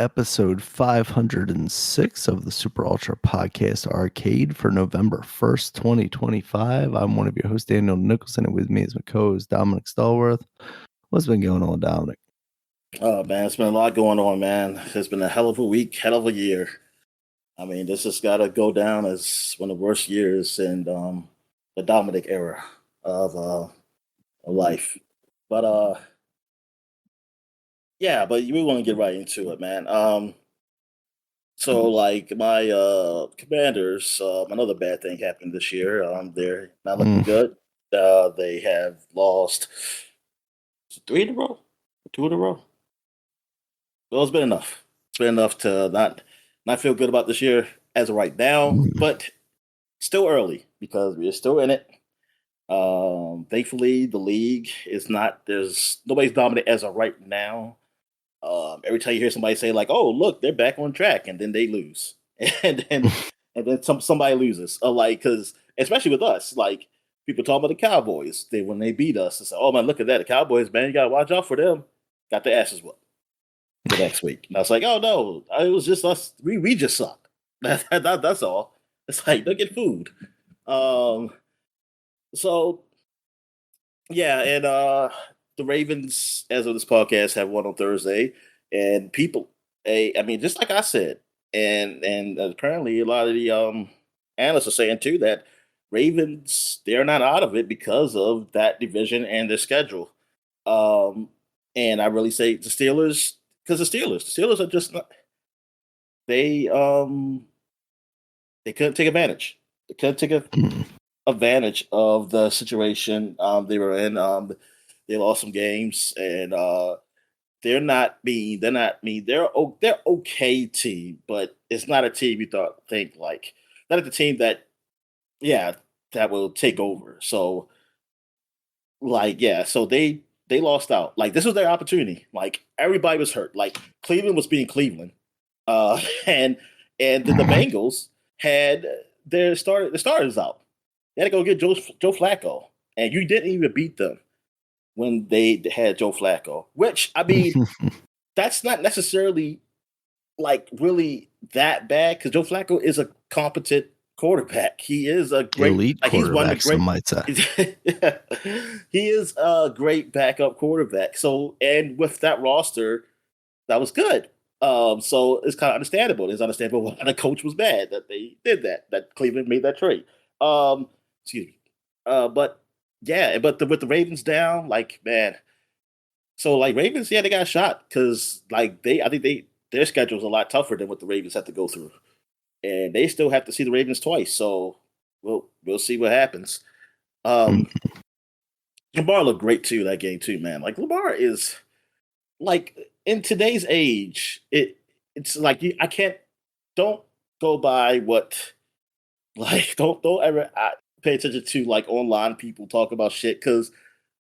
episode 506 of the Super Ultra Podcast Arcade for November 1st, 2025. I'm one of your hosts, Daniel Nicholson, and with me is my co-host, Dominic Stallworth. What's been going on, Dominic? Oh, man, it's been a lot going on, man. It's been a hell of a week, hell of a year. I mean, this has got to go down as one of the worst years in the Dominic era of life. But yeah, but we want to get right into it, man. So like my Commanders, another bad thing happened this year. They're not looking good. They have lost 3 in a row, 2 in a row. Well, it's been enough. It's been enough to not feel good about this year as of right now, but still early because we're still in it. Thankfully, the league is not. There's nobody's dominant as of right now. Every time you hear somebody say like, "Oh, look, they're back on track," and then they lose, and then somebody loses. Because especially with us, like people talk about the Cowboys, when they beat us, they say, "Oh man, look at that, the Cowboys, man, you gotta watch out for them." Got their asses whooped the next week, and I was like, "Oh no, it was just us. We just suck. That's all." It's like don't get food. So yeah, and the Ravens, as of this podcast, have won on Thursday, and people, I mean, just like I said, and apparently a lot of the analysts are saying too that Ravens they're not out of it because of that division and their schedule. And I really say the Steelers because the Steelers are just not. They couldn't take advantage. They couldn't take advantage of the situation they were in. They lost some games, and they're okay team, but it's not a team you think like not the team that that will take over. So so they lost out. Like this was their opportunity. Like everybody was hurt. Like Cleveland was beating Cleveland, and the Bengals had their starters out. They had to go get Joe Flacco, and you didn't even beat them when they had Joe Flacco. Which I mean, that's not necessarily like really that bad because Joe Flacco is a competent quarterback. He is a great elite quarterback. He's one of the great, some might say. He is a great backup quarterback. So, and with that roster, that was good. So it's kind of understandable. It's understandable why the coach was mad that they did that Cleveland made that trade. Excuse me. But yeah, with the Ravens down, like man, so like Ravens, yeah, they got shot because like I think their schedule is a lot tougher than what the Ravens have to go through, and they still have to see the Ravens twice. So we'll see what happens. Lamar looked great too that game too, man. Like Lamar is like in today's age, it's like don't go by what like don't ever pay attention to like online people talk about shit because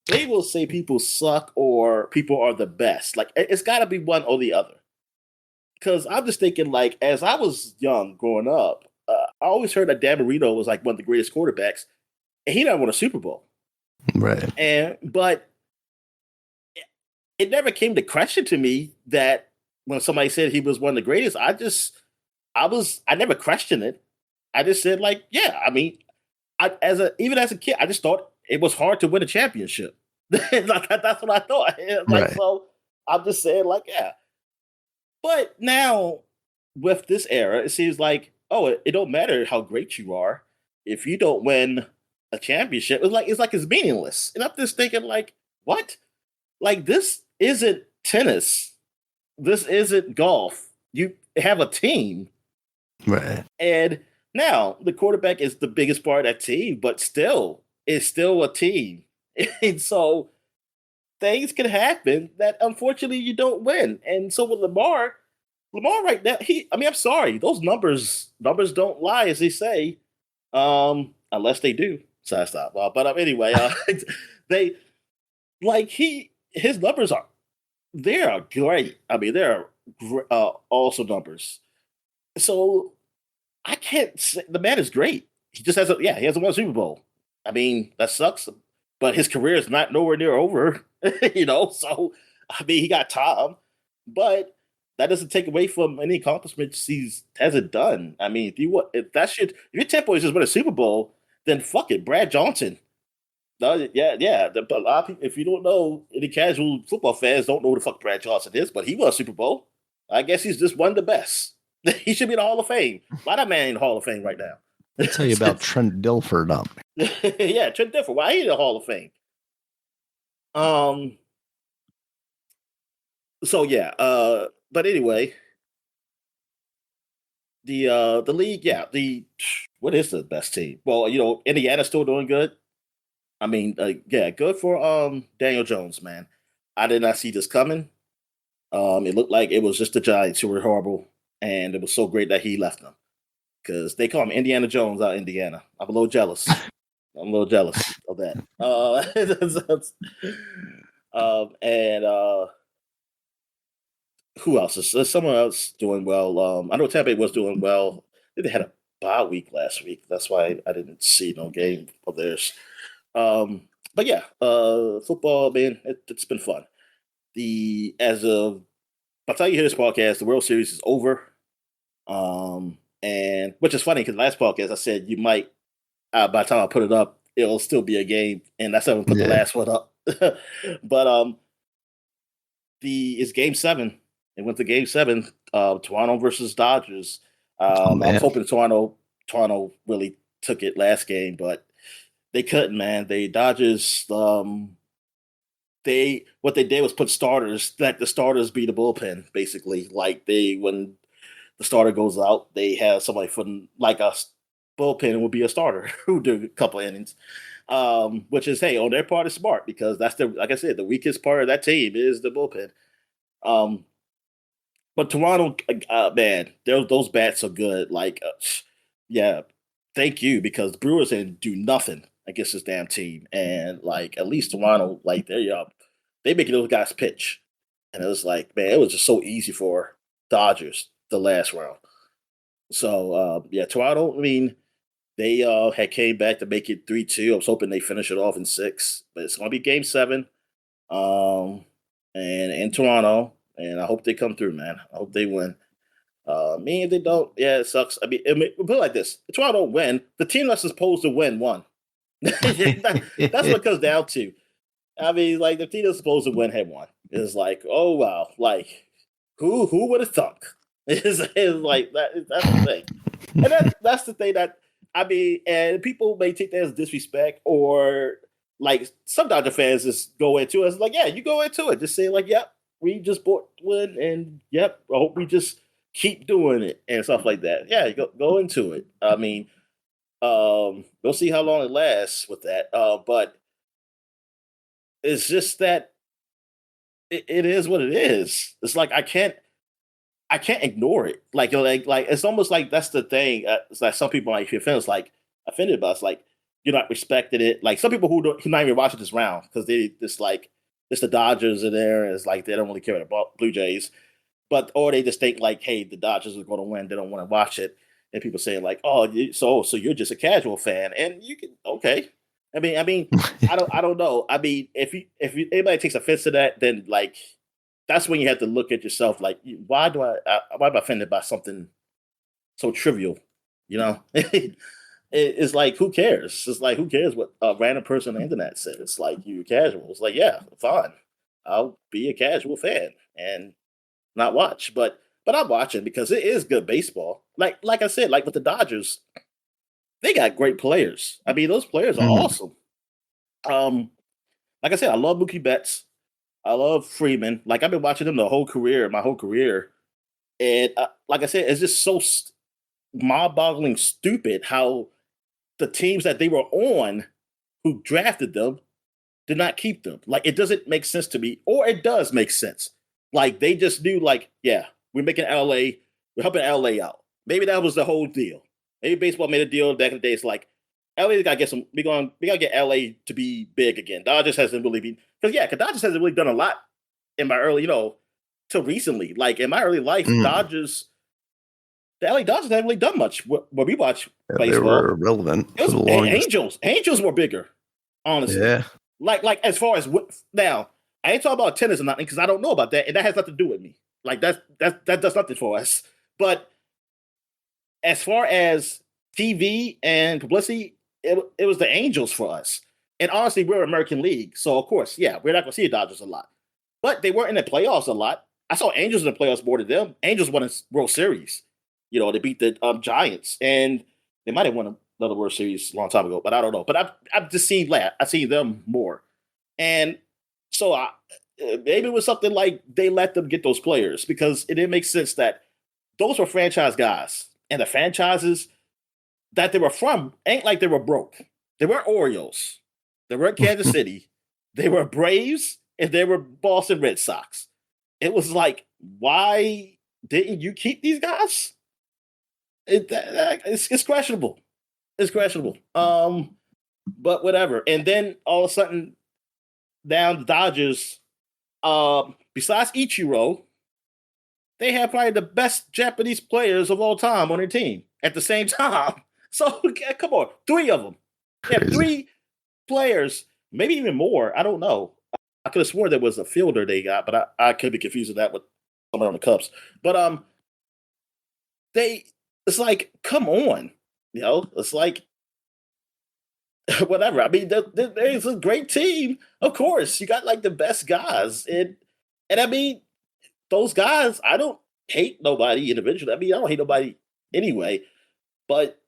they will say people suck or people are the best. Like it's got to be one or the other. Because I'm just thinking like as I was young growing up, I always heard that Dan Marino was like one of the greatest quarterbacks, and he never won a Super Bowl. Right. But it never came to question to me that when somebody said he was one of the greatest, I never questioned it. I just said like, yeah, I mean, even as a kid, I just thought it was hard to win a championship. That's what I thought. Like, so I'm just saying like, yeah. But now with this era, it seems like, it don't matter how great you are. If you don't win a championship, it's meaningless. And I'm just thinking like, what? Like this isn't tennis. This isn't golf. You have a team. Right. And now the quarterback is the biggest part of that team, but still, it's still a team. And so things can happen that unfortunately you don't win. And so with Lamar right now, I'm sorry, those numbers don't lie, as they say, unless they do. So I stop. But anyway, his numbers are great. I mean, they're awesome numbers. So I can't say the man is great. He just he hasn't won a Super Bowl. I mean, that sucks. But his career is not nowhere near over, So I mean, he got Tom, but that doesn't take away from any accomplishments he hasn't done. I mean, if your tempo is just win a Super Bowl, then fuck it, Brad Johnson. No, yeah. A lot of people, if you don't know, any casual football fans don't know who the fuck Brad Johnson is, but he won a Super Bowl. I guess he's just one of the best. He should be in the Hall of Fame. Why that man in the Hall of Fame right now? I'll tell you about Trent Dilfer up. Yeah, Trent Dilfer. Why he in the Hall of Fame? So yeah, but anyway, the league, yeah, what is the best team? Well, Indiana's still doing good. I mean, yeah, good for Daniel Jones, man. I did not see this coming. It looked like it was just the Giants who were horrible, and it was so great that he left them because they call him Indiana Jones out of Indiana. I'm a little jealous. I'm a little jealous of that. And who else? Is someone else doing well? I know Tampa Bay was doing well. They had a bye week last week. That's why I didn't see no game of theirs. But yeah, football, man, it's been fun. By the time you hear this podcast, the World Series is over. And which is funny because last podcast I said you might by the time I put it up, it'll still be a game, and that's how I put the last one up. But it's Game 7. It went to Game 7. Toronto versus Dodgers. I was hoping Toronto really took it last game, but they couldn't, man. The Dodgers, what they did was put starters, like the starters be the bullpen, basically. Like when the starter goes out, they have somebody from like a bullpen would be a starter who do a couple innings. Which is, hey, on their part is smart because that's like I said, the weakest part of that team is the bullpen. But Toronto, man, those bats are good. Like, yeah, thank you because the Brewers didn't do nothing against this damn team, and like at least Toronto, like they making those guys pitch, and it was like, man, it was just so easy for Dodgers the last round. So yeah, Toronto. I mean, they had came back to make it 3-2. I was hoping they finish it off in 6, but it's going to be Game 7, and in Toronto, and I hope they come through, man. I hope they win. Me, if they don't, yeah, it sucks. I mean, put it like this: if Toronto win, the team that's supposed to win won. That's what it comes down to. I mean, like the team that's supposed to win had won. It's like, oh wow, like who would have thunk? It's like that. That's the thing, and that's the thing that. I mean, and people may take that as disrespect, or like some Dodger fans just go into it. It's like, yeah, you go into it, just say like, yep, we just bought one, and yep, I hope we just keep doing it and stuff like that. Yeah, go into it. I mean, we'll see how long it lasts with that. But it's just that it is what it is. It's like I can't ignore it. Like it's almost like that's the thing. It's like some people might feel like offended by. It's like you're not respecting it. Like some people who not even watching this round because they just like it's the Dodgers are there. And it's like they don't really care about Blue Jays, or they just think like, hey, the Dodgers are going to win. They don't want to watch it. And people saying like, oh, so you're just a casual fan, and you can okay. I mean, I don't know. I mean, if anybody takes offense to that, then like. That's when you have to look at yourself like, why am I offended by something so trivial? You know, it's like, who cares? It's like, who cares what a random person on the internet said? It's like, you're casual. It's like, yeah, fine. I'll be a casual fan and not watch, but I'm watching because it is good baseball. Like I said, like with the Dodgers, they got great players. I mean, those players are awesome. Like I said, I love Mookie Betts. I love Freeman. Like I've been watching them my whole career, and like I said, it's just so mind-boggling, stupid how the teams that they were on, who drafted them, did not keep them. Like it doesn't make sense to me, or it does make sense. Like they just knew, like, yeah, we're making LA, we're helping LA out. Maybe that was the whole deal. Maybe baseball made a deal back in the day. It's like LA gotta get we gotta get LA to be big again. Dodgers hasn't really been. Because Dodgers hasn't really done a lot in my early, till recently. Like in my early life, the LA Dodgers haven't really done much when we watch baseball. They were irrelevant. Angels were bigger, honestly. Yeah. Like as far as now, I ain't talking about tennis or nothing because I don't know about that, and that has nothing to do with me. Like that does nothing for us. But as far as TV and publicity, it was the Angels for us. And honestly, we're American League, so of course, yeah, we're not going to see the Dodgers a lot. But they weren't in the playoffs a lot. I saw Angels in the playoffs more than them. Angels won a World Series. You know, they beat the Giants, and they might have won another World Series a long time ago, but I don't know. But I've just seen that. I've seen them more, and so maybe it was something like they let them get those players because it didn't make sense that those were franchise guys, and the franchises that they were from ain't like they were broke. They weren't Orioles. They weren't Kansas City. They were Braves and they were Boston Red Sox. It was like, why didn't you keep these guys? It's questionable. It's questionable. But whatever. And then all of a sudden, down the Dodgers, besides Ichiro, they have probably the best Japanese players of all time on their team at the same time. So come on, 3 of them. They have 3 players, maybe even more. I don't know. I could have sworn there was a fielder they got, but I could be confusing that with someone on the Cubs. But it's like, come on, it's like whatever. I mean, there's a great team. Of course, you got like the best guys, and I mean, those guys. I don't hate nobody individually. I mean, I don't hate nobody anyway. But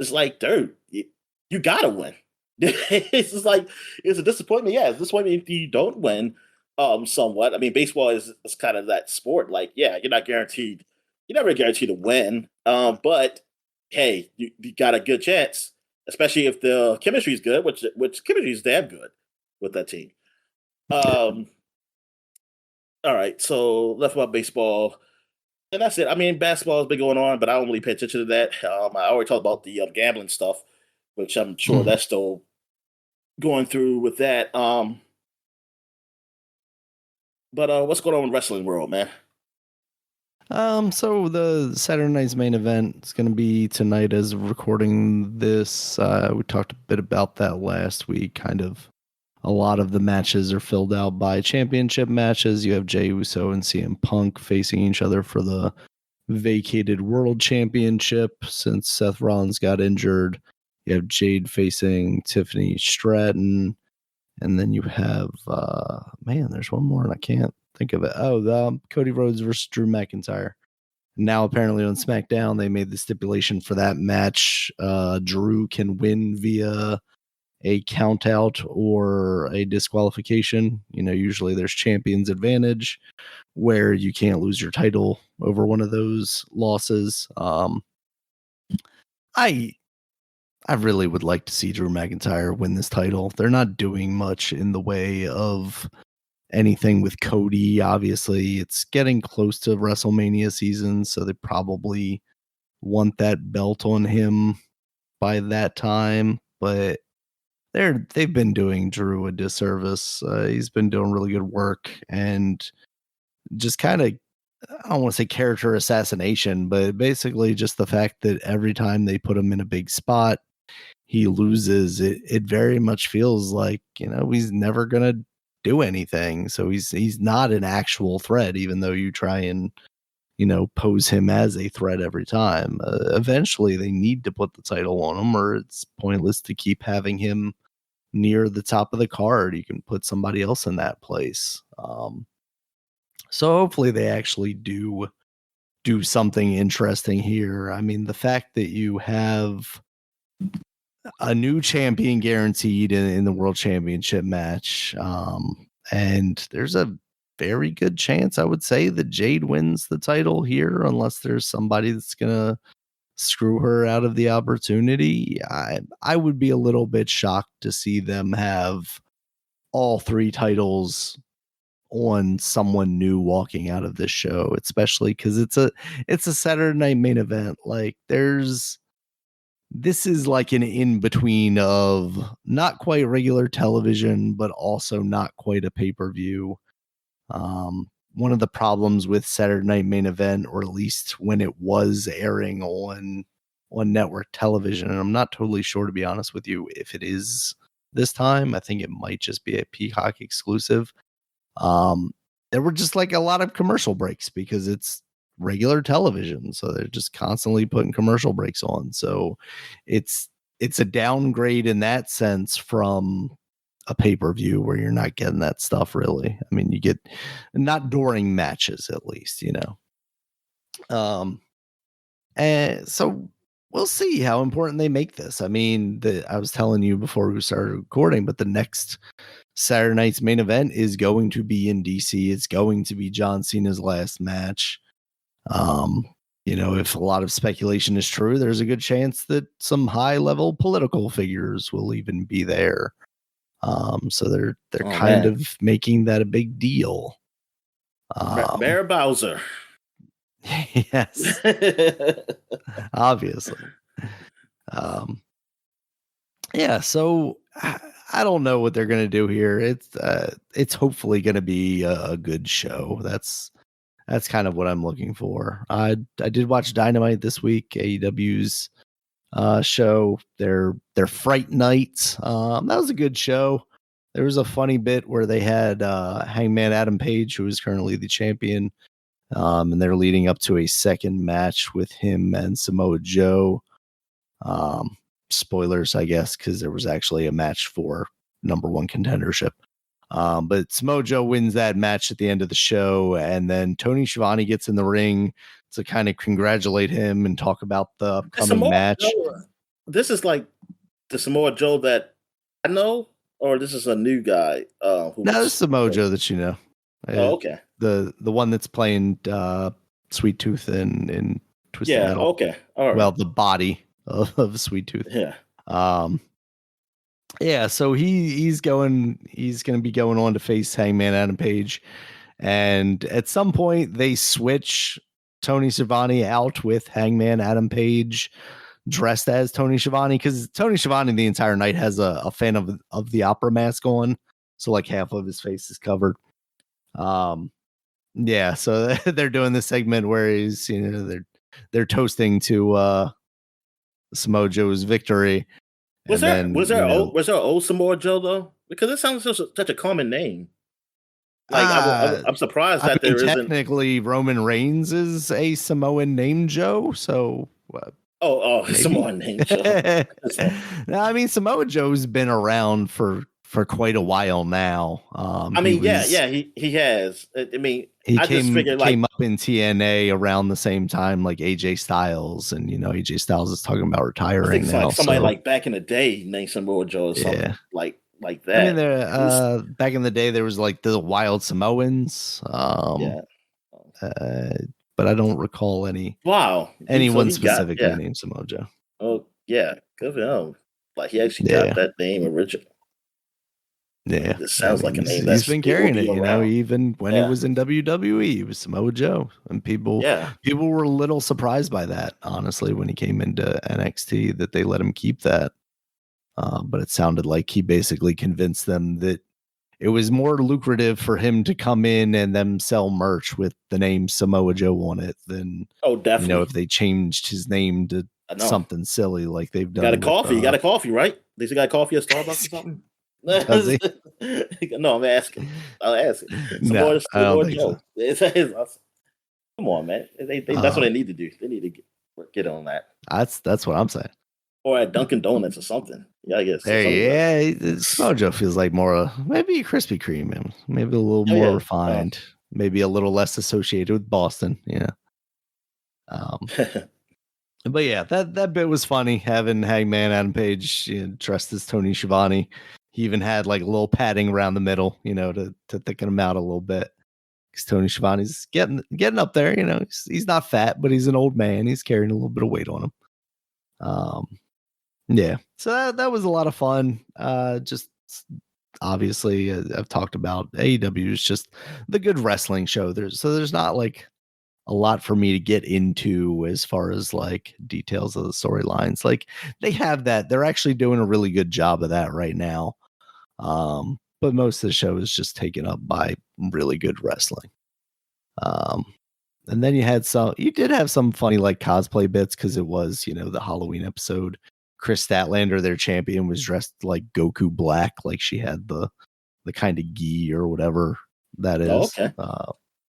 it's like, dude, you gotta win. It's just like it's a disappointment. Yeah, it's a disappointment if you don't win. Somewhat. I mean, baseball is kind of that sport. Like, yeah, you're not guaranteed. You're never guaranteed to win. But hey, you got a good chance, especially if the chemistry is good, which chemistry is damn good with that team. All right, so left about baseball. And that's it. I mean, basketball has been going on, but I don't really pay attention to that. I already talked about the gambling stuff, which I'm sure that's still going through with that. But what's going on in the wrestling world, man? So the Saturday night's main event is going to be tonight as of recording this. We talked a bit about that last week. Kind of a lot of the matches are filled out by championship matches. You have Jey Uso and CM Punk facing each other for the vacated world championship since Seth Rollins got injured. You have Jade facing Tiffany Stratton. And then you have, there's one more and I can't think of it. Oh, Cody Rhodes versus Drew McIntyre. Now, apparently on SmackDown, they made the stipulation for that match. Drew can win via a count out or a disqualification. Usually there's champion's advantage where you can't lose your title over one of those losses. I really would like to see Drew McIntyre win this title. They're not doing much in the way of anything with Cody. Obviously, it's getting close to WrestleMania season, so they probably want that belt on him by that time. But they've been doing Drew a disservice. He's been doing really good work and just kind of, I don't want to say character assassination, but basically just the fact that every time they put him in a big spot, he loses. It very much feels like, he's never going to do anything. So he's not an actual threat, even though you try and, pose him as a threat every time. Eventually they need to put the title on him or it's pointless to keep having him near the top of the card. You can put somebody else in that place. So hopefully they actually do something interesting here. I mean, the fact that you have a new champion guaranteed in the world championship match. And there's a very good chance, I would say, that Jade wins the title here, unless there's somebody that's going to screw her out of the opportunity. I would be a little bit shocked to see them have all 3 titles on someone new walking out of this show, especially because it's a Saturday night main event. Like this is like an in-between of not quite regular television, but also not quite a pay-per-view. One of the problems with Saturday Night Main Event, or at least when it was airing on network television, and I'm not totally sure, to be honest with you, if it is this time. I think it might just be a Peacock exclusive. there were just like a lot of commercial breaks because it's regular television, so they're just constantly putting commercial breaks on. So it's a downgrade in that sense from a pay-per-view where you're not getting that stuff really. I mean, you get not during matches at least, you know. And so we'll see how important they make this. I mean, I was telling you before we started recording, but the next Saturday night's main event is going to be in DC. It's going to be John Cena's last match. You know, if a lot of speculation is true, there's a good chance that some high-level political figures will even be there. So they're kind of making that a big deal. Mayor Bowser. Yes. Obviously. Yeah, so I don't know what they're gonna do here. It's hopefully gonna be a good show. That's kind of what I'm looking for. I did watch Dynamite this week, AEW's show, their Fright Night. That was a good show. There was a funny bit where they had Hangman Adam Page, who is currently the champion, and they're leading up to a second match with him and Samoa Joe. Spoilers, I guess, because there was actually a match for number one contendership. But Samoa Joe wins that match at the end of the show, and then Tony Schiavone gets in the ring to kind of congratulate him and talk about the upcoming match. This is like the Samoa Joe that I know, or this is a new guy? No, this is Samoa Joe that you know. Oh, okay. The one that's playing Sweet Tooth in Twisted Metal. Okay. All right. Well, the body of Sweet Tooth. Yeah. Yeah, so he's going to be going on to face Hangman Adam Page, and at some point they switch Tony Schiavone out with Hangman Adam Page dressed as Tony Schiavone, because Tony Schiavone the entire night has a fan of the opera mask on, so like half of his face is covered. Yeah, so they're doing this segment where he's, you know, they're toasting to Samoa Joe's victory. Was there old Samoa Joe though? Because it sounds such a common name. Like I'm surprised that there isn't. Technically, Roman Reigns is a Samoan named Joe, so. Samoan named Joe. No, I mean, Samoa Joe's been around for quite a while now. He has. I mean, he came up in TNA around the same time, like AJ Styles, and you know, AJ Styles is talking about retiring now. Like somebody like back in the day named Samoa Joe or something like that. I mean, back in the day, there was like the Wild Samoans. But I don't recall anyone specifically named Samoa Joe. Oh yeah, good for him. Like he actually got that name original. Yeah, it sounds like a name. He's been carrying it, you know. Even when he was in WWE, he was Samoa Joe, and people were a little surprised by that, honestly, when he came into NXT, that they let him keep that. But it sounded like he basically convinced them that it was more lucrative for him to come in and them sell merch with the name Samoa Joe on it than, definitely, you know, if they changed his name to something silly like they've done. You got a coffee, right? They got coffee at Starbucks or something. Does he? No, I'm asking. I'll ask it. Samoa Joe. So. Come on, man. That's what they need to do. They need to get on that. That's what I'm saying. Or at Dunkin' Donuts or something. Yeah, I guess. Samoa Joe feels like more maybe a Krispy Kreme, maybe a little more refined, maybe a little less associated with Boston. Yeah. But yeah, that bit was funny, having Hangman Adam Page, you know, dressed as Tony Schiavone. He even had like a little padding around the middle, you know, to thicken him out a little bit. Because Tony Schiavone's getting up there, you know. He's not fat, but he's an old man. He's carrying a little bit of weight on him. Yeah, so that was a lot of fun. Just obviously, I've talked about AEW is just the good wrestling show. There's not like a lot for me to get into as far as like details of the storylines. Like they have that. They're actually doing a really good job of that right now. But most of the show is just taken up by really good wrestling. And then you did have some funny like cosplay bits, because it was, you know, the Halloween episode. Chris Statlander, their champion, was dressed like Goku Black, like she had the kind of gi or whatever, that Oh, is okay.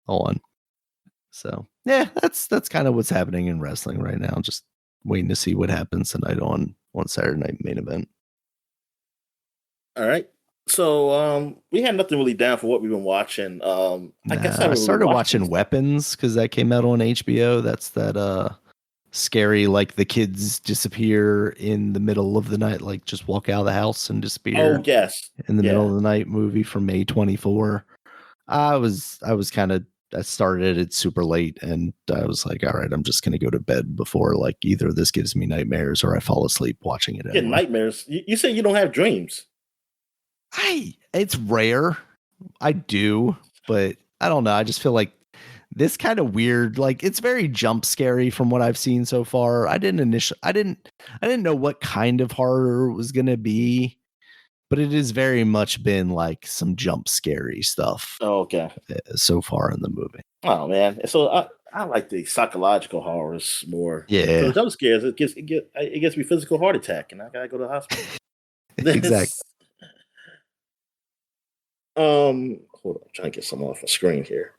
on. So yeah, that's kind of what's happening in wrestling right now. Just waiting to see what happens tonight on Saturday Night Main Event. All right. So we had nothing really down for what we've been watching. I guess I I haven't really started watched watching things. Weapons because that came out on HBO. That's that scary, like the kids disappear in the middle of the night, like just walk out of the house and disappear Oh yes. in the middle Yeah. of the night movie from May 24. I was kind of, I started it super late and I was like, all right, I'm just gonna go to bed before like either this gives me nightmares or I fall asleep watching it Get anyway. nightmares. You say you don't have dreams. It's rare. I do, but I don't know. I just feel like this kind of weird, like it's very jump scary from what I've seen so far. I didn't know what kind of horror it was gonna be, but it has very much been like some jump scary stuff Oh, okay. so far in the movie. Oh man. So I like the psychological horrors more. So the Yeah, jump scares it gets me physical heart attack and I gotta go to the hospital. exactly. This hold on, I'm trying to get some off the screen here.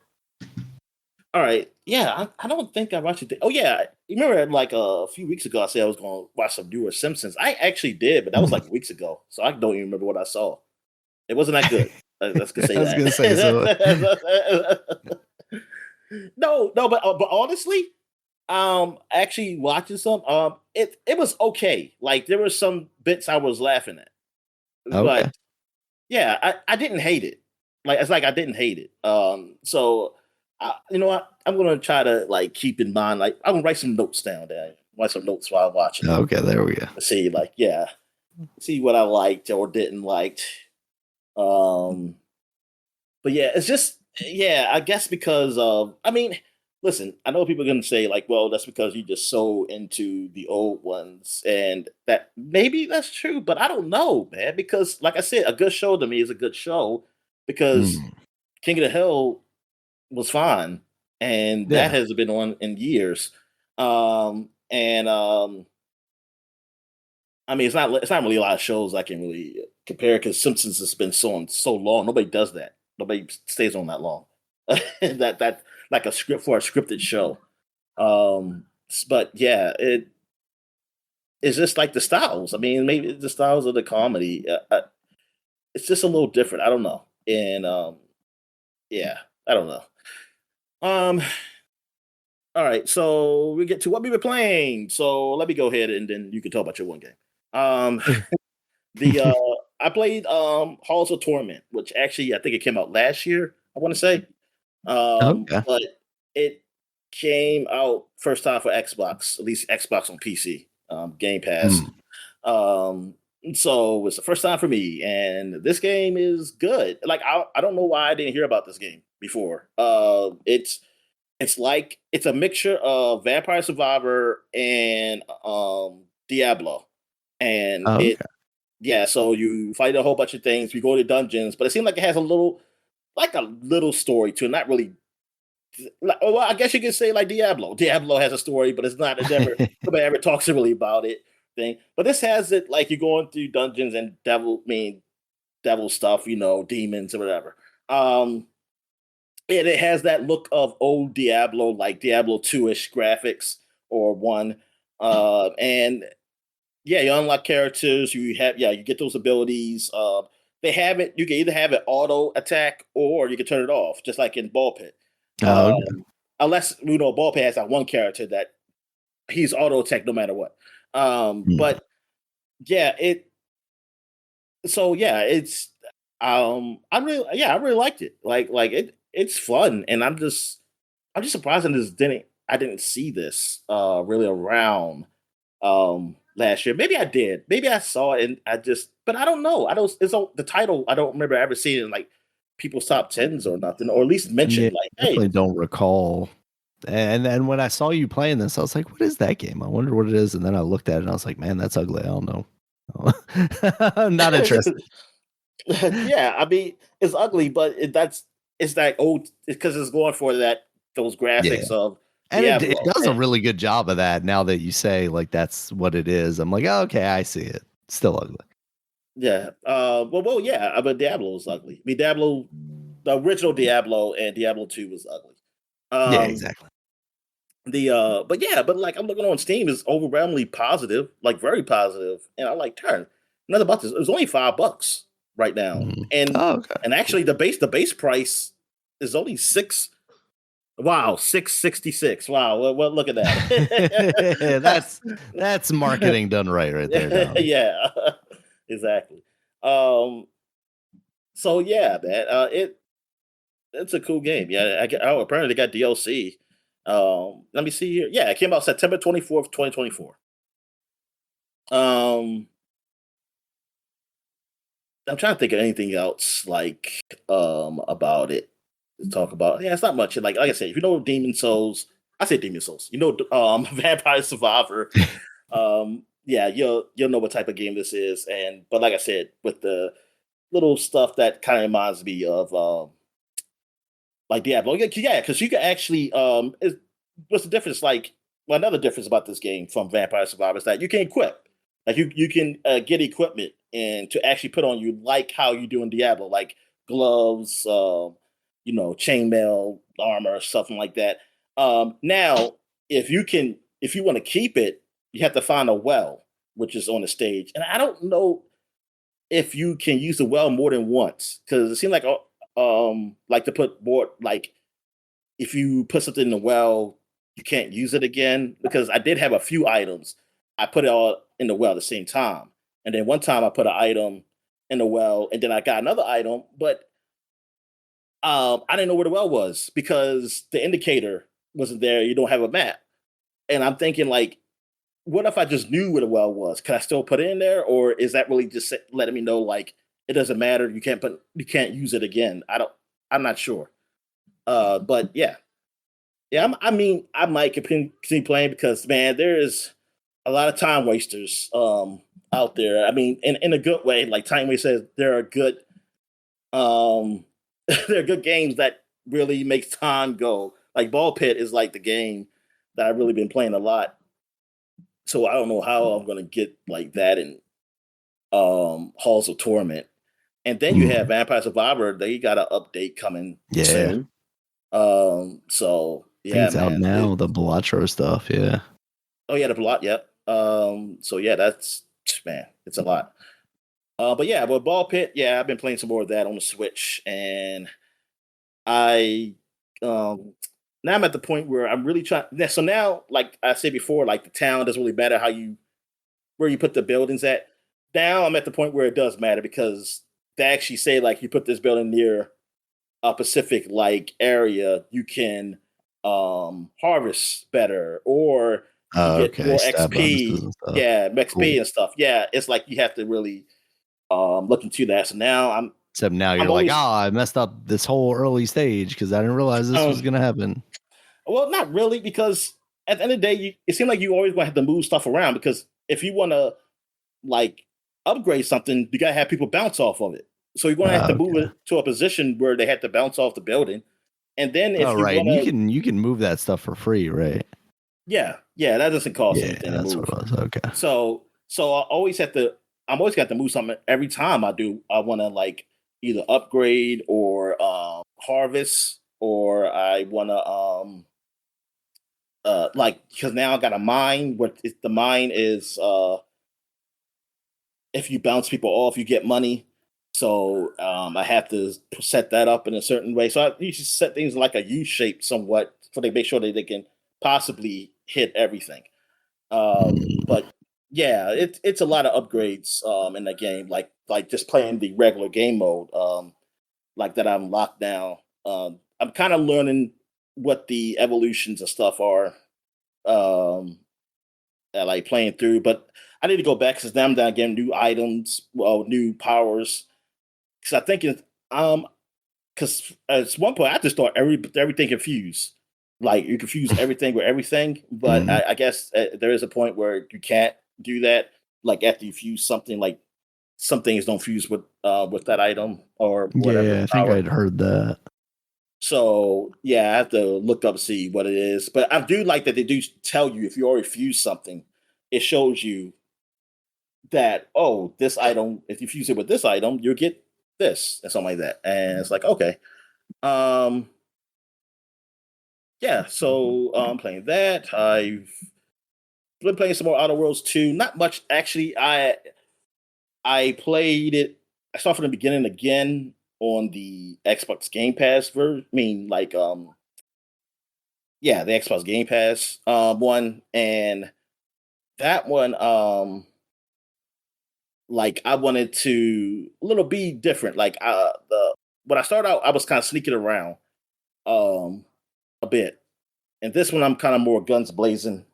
All right. Yeah, I don't think I watched it. Oh yeah, you remember like a few weeks ago I said I was going to watch some newer Simpsons. I actually did, but that was like weeks ago, so I don't even remember what I saw. It wasn't that good. Let's just say I was gonna say so. that. No, but honestly, actually watching some, it was okay. Like there were some bits I was laughing at, Okay. but yeah, I didn't hate it. Like it's like I didn't hate it. So you know what? I'm gonna try to like keep in mind. Like I'm gonna write some notes down there. Write some notes while I'm watching it. Okay, there we go. See, like, yeah, see what I liked or didn't liked. Um, but yeah, it's just yeah. I guess because of I mean, listen, I know people are gonna say like, well, that's because you're just so into the old ones, and that maybe that's true, but I don't know, man. Because like I said, a good show to me is a good show because Mm, King of the Hill was fine, and that yeah. has been on in years. And I mean, it's not really a lot of shows I can really compare because Simpsons has been so on so long. Nobody does that. Nobody stays on that long. That like a script for a scripted show. But yeah, it's just like the styles. I mean, maybe the styles of the comedy. It's just a little different. I don't know. And yeah, I don't know. Um, all right, so we get to what we were playing. So let me go ahead and then you can talk about your one game. Um, the I played Halls of Torment, which actually I think it came out last year. I want to say, Okay. but it came out first time for Xbox, at least Xbox on PC, Game Pass. Mm, So it's the first time for me, and this game is good. Like I don't know why I didn't hear about this game before. It's like it's a mixture of Vampire Survivor and Diablo, and it okay. yeah. So you fight a whole bunch of things. You go to dungeons, but it seems like it has a little story to it. Not really. Well, I guess you could say like Diablo. Diablo has a story, but it's not. It never nobody ever talks really about it. Thing, but this has it like you're going through dungeons and devil stuff, demons or whatever. And it has that look of old Diablo, like Diablo 2-ish graphics or one. And yeah, you unlock characters. You get those abilities. They have it. You can either have it auto attack or you can turn it off, just like in Ball Pit. Oh, okay. Unless Ball Pit has that one character that he's auto attack no matter what. Mm, But yeah, so yeah, it's I really liked it. Like it's fun, and I'm just surprised I didn't see this really around last year. Maybe I did. Maybe I saw it and but I don't know. I don't the title I don't remember ever seeing it in like people's top tens or nothing, or at least yeah, mentioned like, hey, definitely don't recall. And then when I saw you playing this, I was like, "What is that game? I wonder what it is." And then I looked at it and I was like, "Man, that's ugly. I don't know. I'm not interested." yeah, I mean it's ugly, but it's that old because it's going for those Yeah. graphics of And it Diablo. does a really good job of that now that you say like that's what it is. I'm like, oh, okay, I see it. Still ugly. Yeah. Yeah. Yeah, I mean Diablo is ugly. I mean Diablo. the original Diablo and Diablo 2 was ugly. Yeah, Um, exactly. but like I'm looking on Steam is overwhelmingly positive, like very positive, and I like turn another about this. It was only $5 right now, Mhm. and Oh, okay. actually the base price is only six. Wow, 666. Wow, well look at that. That's marketing done right there, Dom. Yeah, exactly. Um, so yeah, man, it's a cool game. Yeah, oh, apparently they got DLC. Let me see here. Yeah, it came out September 24th, 2024. Um, I'm trying to think of anything else like about it to talk about. Yeah, it's not much. Like I said, if you know Demon Souls, I say Demon Souls. You know, Vampire Survivor. Yeah, you'll know what type of game this is. And but like I said, with the little stuff that kind of reminds me of like Diablo. Yeah, because you can actually what's the difference? Like, well, another difference about this game from Vampire Survivor is that you can equip. Like you can get equipment and to actually put on you like how you do in Diablo, like gloves, chainmail armor, something like that. Now, if you want to keep it, you have to find a well, which is on the stage, and I don't know if you can use the well more than once because it seems like to put more like if you put something in the well, you can't use it again. Because I did have a few items. I put it all in the well at the same time. And then one time I put an item in the well and then I got another item, but I didn't know where the well was because the indicator wasn't there. You don't have a map. And I'm thinking like, what if I just knew where the well was? Could I still put it in there? Or is that really just letting me know like it doesn't matter. You can't use it again. I'm not sure. But yeah, yeah, I mean, I might continue playing because man, there is a lot of time wasters out there. I mean, in a good way. Like Time Waste says, there are good there are good games that really makes time go. Like Ball Pit is like the game that I've really been playing a lot. So I don't know how I'm gonna get like that in Halls of Torment. And then you have Mhm. Vampire Survivor. They got an update coming Yeah. soon. So I think yeah, it's out man. now, the Balatro stuff, yeah. Oh yeah, the lot. Yep. So yeah, that's man, it's a lot. But yeah, but Ball Pit, yeah, I've been playing some more of that on the Switch, and I now I'm at the point where I'm really trying. So now, like I said before, like the town doesn't really matter where you put the buildings at. Now I'm at the point where it does matter because they actually say like you put this building near a Pacific like area, you can harvest better or you Oh, get okay, more stab bonuses XP. and stuff. Yeah, XP Cool. and stuff. Yeah, it's like you have to really look into that. So now Except now I'm you're like, always "Ah, I messed up this whole early stage because I didn't realize this was um, gonna happen." well, not really because at the end of the day, it seems like you always want to have to move stuff around because if you want to like upgrade something, you gotta have people bounce off of it. So you're gonna have to move Okay. it to a position where they have to bounce off the building. And then Oh, if you right, want and to you can move that stuff for free, right? Yeah, yeah, that doesn't cost Yeah, anything to that's what move. it was, okay. So I'm always got to move something every time I do. I want to like either upgrade or harvest, or I want to like because now I got a mine. The mine is if you bounce people off, you get money. So I have to set that up in a certain way. So I usually set things like a U shape somewhat, so they make sure that they can possibly hit everything. Mm, But yeah, it's a lot of upgrades in the game, like just playing the regular game mode, like that I'm locked down. I'm kind of learning what the evolutions and stuff are, um, like playing through. But I need to go back because now I'm down getting new items, well, new powers. Because I think because at one point I just thought everything confused. Like you confuse everything with everything, but mm. I guess there is a point where you can't do that. Like after you fuse something, like some things don't fuse with that item or whatever Yeah, I think power. I'd heard that. So yeah, I have to look up see what it is. But I do like that they do tell you if you already fuse something, it shows you that this item if you fuse it with this item, you'll get this and something like that. And it's like okay. Um, yeah, so I'm playing that. I've been playing some more Outer Worlds 2. Not much actually. I played it. I started from the beginning again on the Xbox Game Pass version. I mean, like yeah, the Xbox Game Pass one, and that one like I wanted to a little be different. Like the when I started out, I was kind of sneaking around um a bit, and this one I'm kind of more guns blazing.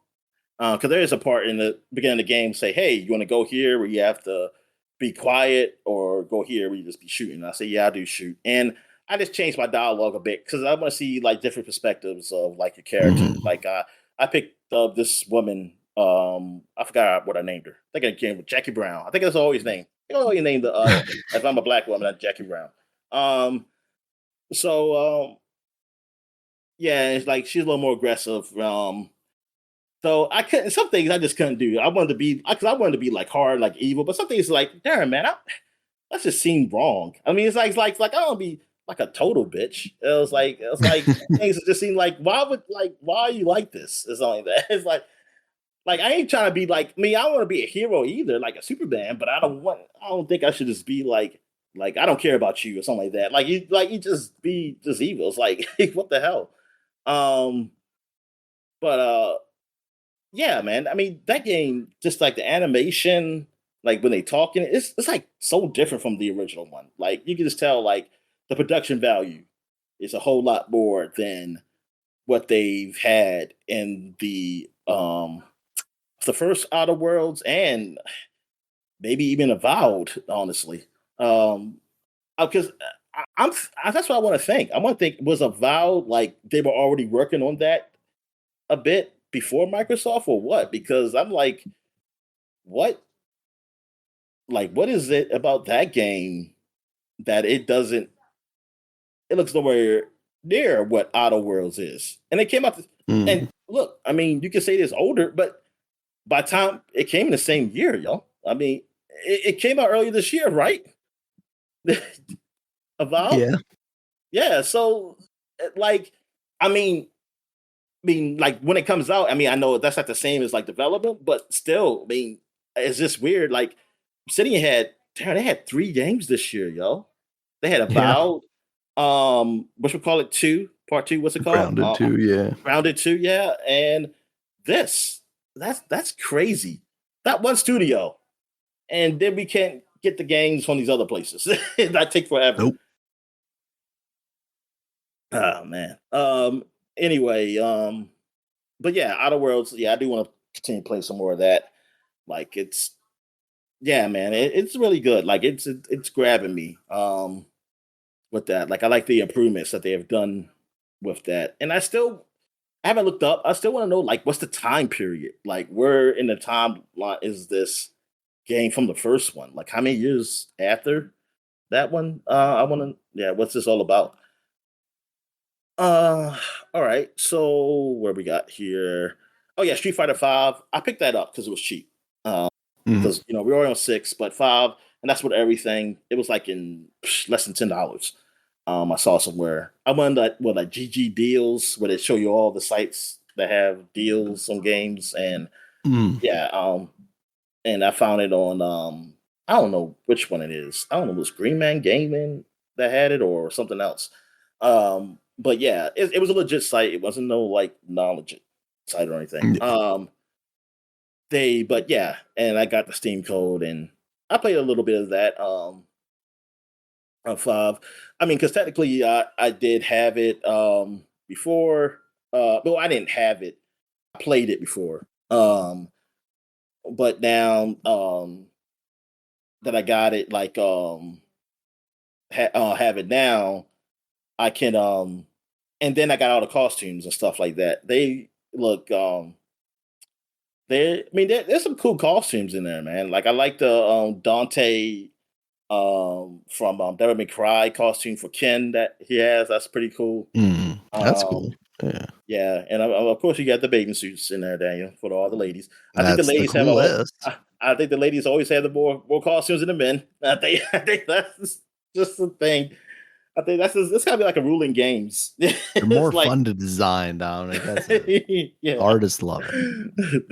Because there is a part in the beginning of the game say, "Hey, you want to go here where you have to be quiet, or go here where you just be shooting?" And I say, "Yeah, I do shoot," and I just changed my dialogue a bit because I want to see like different perspectives of like your character. Mhm. Like I picked this woman. I forgot what I named her. I think I came with Jackie Brown. I think that's always name. You know, you name the if I'm a black woman, that's Jackie Brown. Um, so yeah, it's like she's a little more aggressive. So I couldn't. Some things I just couldn't do. I wanted to be because I wanted to be like hard, like evil. But some things like, damn man, that just seemed wrong. I mean, it's like I don't be like a total bitch. It was like some things that just seemed like why are you like this? It's only that. It's like I ain't trying to be like me. I don't want to be a hero either, like a Superman. But I don't want. I don't think I should just be like I don't care about you or something like that. Like you just be just evil. It's like what the hell. Um, but yeah, man. I mean, that game, just like the animation, like when they talking, it's like so different from the original one. Like you can just tell, like the production value is a whole lot more than what they've had in the first Outer Worlds and maybe even Avowed. Honestly, because that's what I want to think. I want to think was Avowed like they were already working on that a bit before Microsoft or what? Because I'm what what is it about that game that it doesn't it looks nowhere near what Outer Worlds is. And it came out and Mhm. look, I mean, you can say it's older, but by the time it came in the same year, yo. I mean, it came out earlier this year, right? Avowed? Yeah. Yeah, so like I mean like when it comes out, I mean, I know that's not the same as like development, but still, I mean, it's just weird. Like City had damn, they had 3 games this year, yo. They had Yeah. Avowed, what we call it two, part two, what's it called? Grounded too, yeah. Grounded two, yeah, and this. That's crazy. That one studio, and then we can't get the games from these other places. That take forever. Nope. Oh man. Anyway, but yeah, Outer Worlds, yeah, I do want to continue to play some more of that. Like it's yeah, man, it's really good. Like it's grabbing me with that. Like I like the improvements that they have done with that. And I haven't looked up. I still want to know like what's the time period? Like where in the timeline is this game from the first one? Like how many years after that one? I want to yeah, what's this all about? Uh all right. So where we got here? Oh yeah, Street Fighter 5. I picked that up because it was cheap. Mhm. Because we were already on 6, but 5, and that's what everything. It was like in less than $10. I saw somewhere. I went on like GG deals where they show you all the sites that have deals on games, and Mm. yeah, and I found it on I don't know which one it is. I don't know if it was Green Man Gaming that had it or something else. But yeah, it was a legit site. It wasn't no like non-legit site or anything. Yeah. But yeah, and I got the Steam code and I played a little bit of that on 5. I mean, because technically I did have it before. Well, I didn't have it. I played it before. But now that I got it, like have it now, I can and then I got all the costumes and stuff like that. They look I mean there's some cool costumes in there, man. Like I like the Dante from Devil May Cry costume for Ken that he has. That's pretty cool. Mhm. That's Um, cool. Yeah. yeah, and of course you got the bathing suits in there, Daniel, for all the ladies. I think the That's the ladies have a whole. coolest. I think the ladies always have the more costumes than the men. I think that's just the thing. I think that's gotta be like a ruling games. They're It's more like, fun to design, Dominic. That's it. yeah. Artists love it.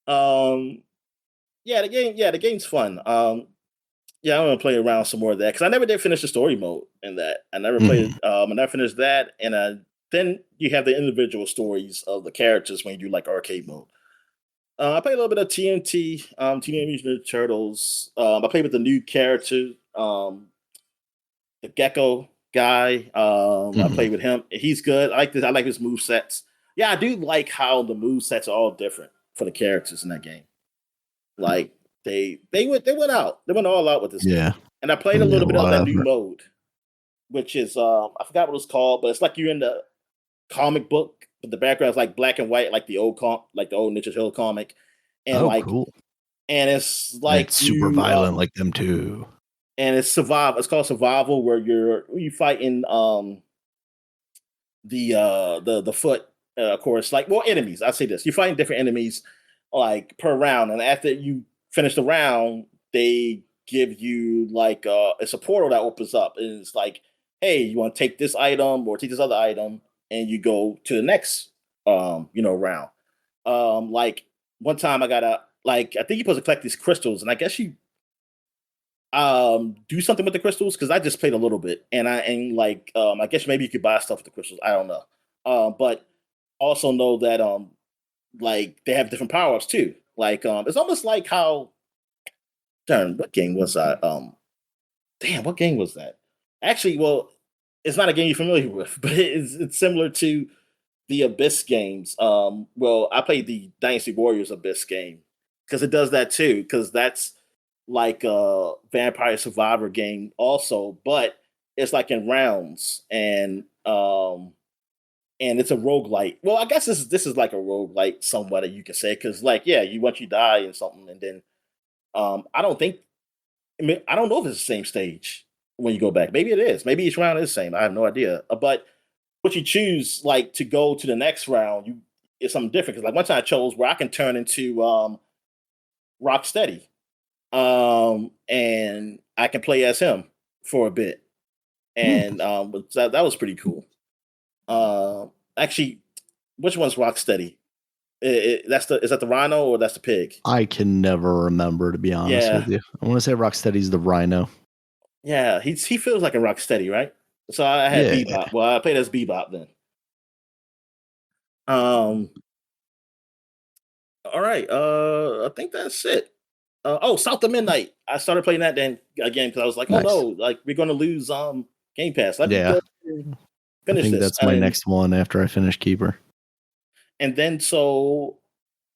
um, yeah, the game's fun. Yeah, I'm gonna play around some more of that because I never did finish the story mode in that. I never Mhm. played. I never finished that, and then you have the individual stories of the characters when you do like arcade mode. I played a little bit of TNT, Teenage Mutant Ninja Turtles. I played with the new character, the Gecko guy. I Mhm. played with him. He's good. I like this. I like his move sets. Yeah, I do like how the move sets are all different for the characters in that game. Like they went out. They went all out with this game. Yeah. And I played a Yeah, little bit of that new whatever. mode, which is I forgot what it's called, but it's like you're in the comic book, but the background's like black and white, like the old Ninja Turtle comic, and Oh, like cool. it's And like it's super you violent like them too. and it's survival. It's called survival, where you fight in the foot of course, like, well, enemies. I say this: you fight different enemies like per round, and after you finish the round, they give you like it's a portal that opens up, and it's like, hey, you want to take this item or take this other item, and you go to the next round. Like one time I got a like I think you're supposed to collect these crystals, and I guess you do something with the crystals because I just played a little bit, and I guess maybe you could buy stuff with the crystals. I don't know. But also know that like they have different powers too. Like it's almost like how darn what game was I damn what game was that? Actually, well, it's not a game you're familiar with, but it's similar to the Abyss games. Well, I played the Dynasty Warriors Abyss game because it does that too. Because that's like a Vampire Survivor game also, but it's like in rounds and it's a roguelite. Well, I guess this is like a roguelite somewhat you can say because like yeah, you once you die and something and then I don't think I don't know if it's the same stage when you go back. Maybe it is. Maybe each round is the same. I have no idea. But what you choose like to go to the next round, you is something different. Because like one time I chose where I can turn into Rocksteady, and I can play as him for a bit, Hmm. and that was pretty cool. Actually, which one's Rocksteady? That's the is that the Rhino or that's the pig? I can never remember, to be honest Yeah, with you. I want to say Rocksteady's the Rhino. yeah. He feels like a Rocksteady, right? So I had Yeah. Bebop. Well, I played as Bebop then. Um, all right. I think that's it. Oh, South of Midnight. I started playing that then again because I was like, oh no, Nice. like we're gonna lose Game Pass. Let me Yeah. go I finish think this. that's my next one after I finish Keeper. And then so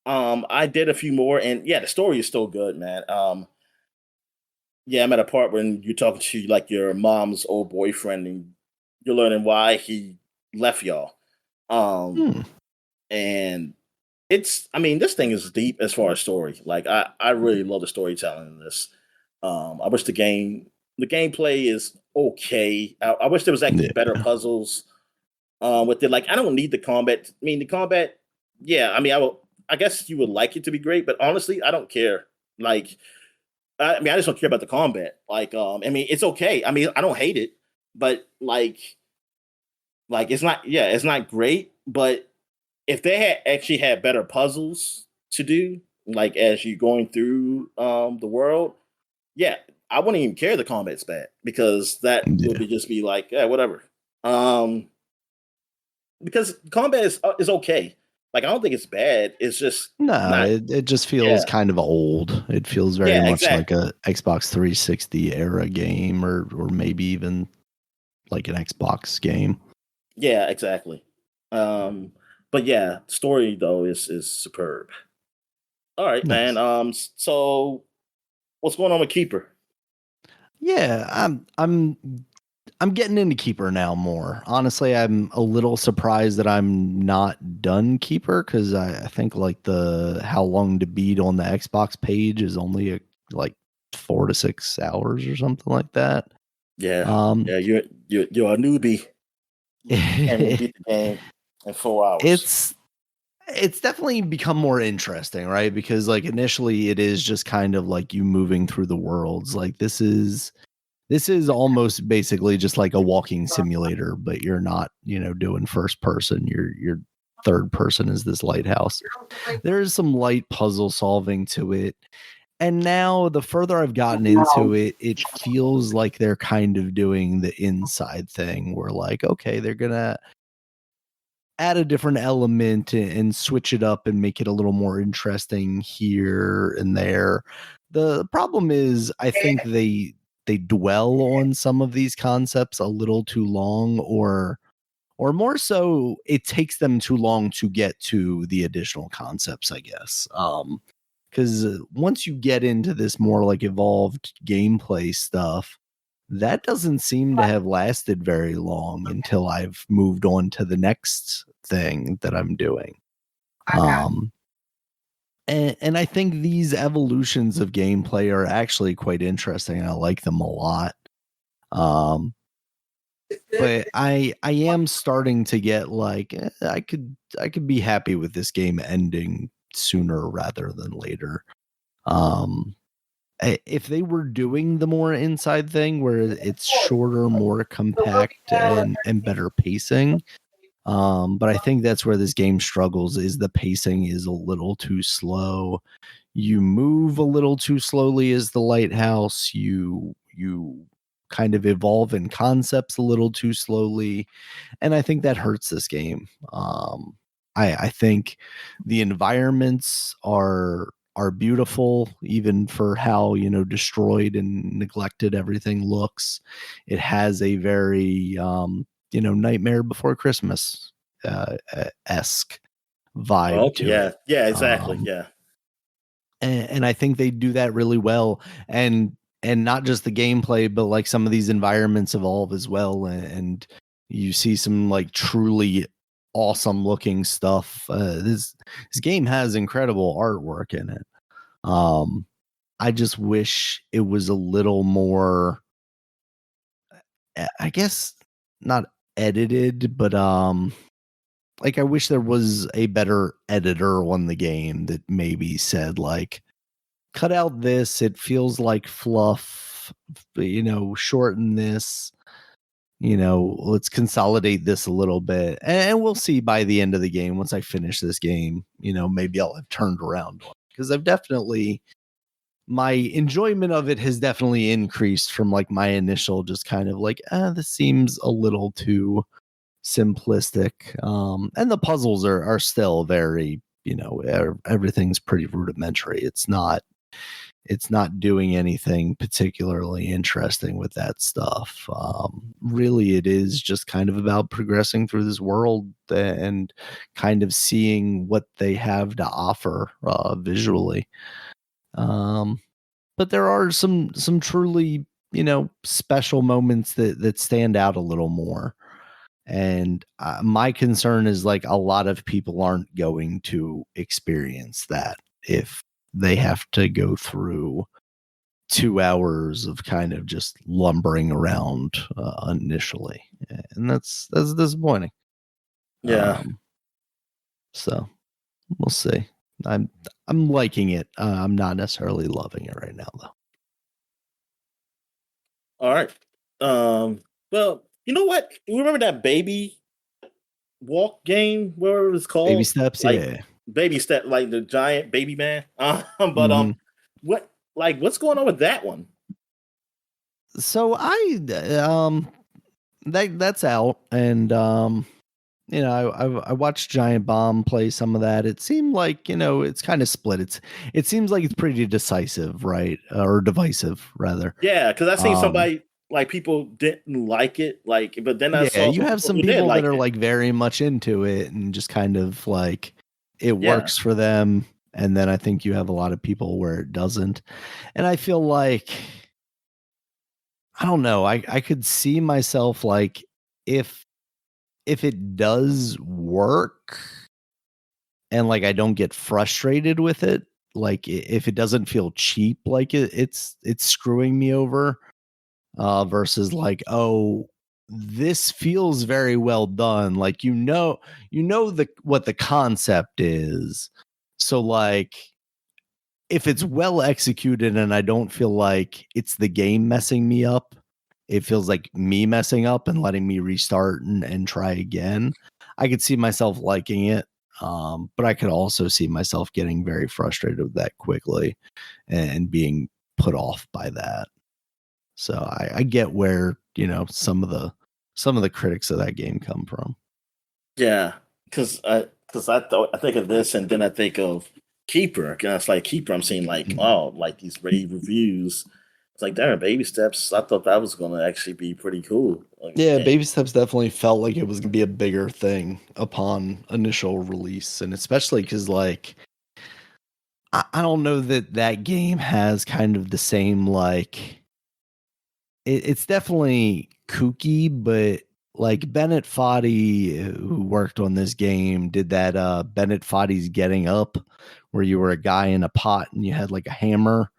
I did a few more and yeah, the story is still good, man. Yeah, I'm at a part when you're talking to like your mom's old boyfriend and you're learning why he left y'all. Um Hmm. and it's I mean, this thing is deep as far as story. Like I really love the storytelling in this. I wish the gameplay is okay. I wish there was actually better Yeah. puzzles with it. Like I don't need the combat. I mean the combat, yeah, I mean I guess you would like it to be great, but honestly, I don't care. Like I mean I just don't care about the combat. Like I mean it's okay. I mean I don't hate it, but like it's not great, but if they had actually had better puzzles to do, like as you going through the world, yeah, I wouldn't even care the combat's bad because that would Yeah. be just be like, yeah, whatever. Um, because combat is okay. Like I don't think it's bad. It's just No, not. it just feels Yeah, kind of old. It feels very yeah, much like exactly. a Xbox 360 era game or maybe even like an Xbox game. Yeah, exactly. Um, but yeah, story though is superb. All right, man. Nice. So what's going on with Keeper? Yeah, I'm getting into Keeper now more. Honestly, I'm a little surprised that I'm not done Keeper because I think like the how long to beat on the Xbox page is only like 4 to 6 hours or something like that. Yeah, Um, yeah. You're a newbie. You can't even beat the game in 4 hours. it's it's definitely become more interesting, right? Because like initially it is just kind of like you moving through the worlds. Like this is This is almost basically just like a walking simulator, but you're not, doing first person. Your third person is this lighthouse. There is some light puzzle solving to it. And now the further I've gotten into it, it feels like they're kind of doing the inside thing where like, okay, they're going to add a different element and switch it up and make it a little more interesting here and there. The problem is I think they dwell on some of these concepts a little too long, or more so it takes them too long to get to the additional concepts, I guess. Because once you get into this more like evolved gameplay stuff, that doesn't seem to have lasted very long until I've moved on to the next thing that I'm doing. And I think these evolutions of gameplay are actually quite interesting. I like them a lot. But I am starting to get like I could be happy with this game ending sooner rather than later. If they were doing the more inside thing where it's shorter, more compact, and better pacing, but I think that's where this game struggles. Is the pacing is a little too slow. You move a little too slowly as the lighthouse. You kind of evolve in concepts a little too slowly, and I think that hurts this game. I think the environments are beautiful, even for how destroyed and neglected everything looks. It has a very Nightmare Before Christmas esque vibe Okay, to yeah, it. yeah, exactly, yeah. And I think they do that really well, and not just the gameplay, but like some of these environments evolve as well, and you see some like truly awesome looking stuff. This game has incredible artwork in it. I just wish it was a little more, I guess, not edited, but like I wish there was a better editor on the game that maybe said like, cut out this, it feels like fluff, shorten this, let's consolidate this a little bit. And we'll see by the end of the game, once I finish this game, maybe I'll have turned around, because I've definitely, my enjoyment of it has definitely increased from like my initial just kind of like, this seems a little too simplistic. And the puzzles are still very, everything's pretty rudimentary. It's not doing anything particularly interesting with that stuff. Really, it is just kind of about progressing through this world and kind of seeing what they have to offer visually. But there are some truly, special moments that stand out a little more. And my concern is like a lot of people aren't going to experience that if they have to go through 2 hours of kind of just lumbering around initially, and that's disappointing. Yeah. So we'll see. I'm liking it. I'm not necessarily loving it right now, though. All right. Well, you know what? You remember that baby walk game, whatever it was Baby called? steps, Like yeah. baby step, like the giant baby man. But Mhm. what's going on with that one? So that's out, and I watched Giant Bomb play some of that. It seemed like it's kind of split. It seems like it's pretty decisive, right, or divisive rather. Yeah, because I seen Um, somebody like people didn't like it, like, but then I yeah, saw you some have people some who did people that like are it. like very much into it and just kind of like it Yeah, works for them, and then I think you have a lot of people where it doesn't, and I feel like I don't know. I could see myself like if it does work and like I don't get frustrated with it, like if it doesn't feel cheap, like it's screwing me over, versus like, oh, this feels very well done. Like the what the concept is. So like if it's well executed and I don't feel like it's the game messing me up, it feels like me messing up and letting me restart and try again. I could see myself liking it, but I could also see myself getting very frustrated with that quickly and being put off by that. So I get where, you know, some of the critics of that game come from. Yeah, I think of this and then I think of Keeper. And it's like Keeper. I'm seeing like like these rave reviews. It's like damn, baby steps. I thought that was going to actually be pretty cool. Yeah, Baby Steps definitely felt like it was gonna be a bigger thing upon initial release, and especially because like I don't know that that game has kind of the same like it's definitely kooky, but like Bennett Foddy, who worked on this game, did that Bennett Foddy's Getting Up, where you were a guy in a pot and you had like a hammer,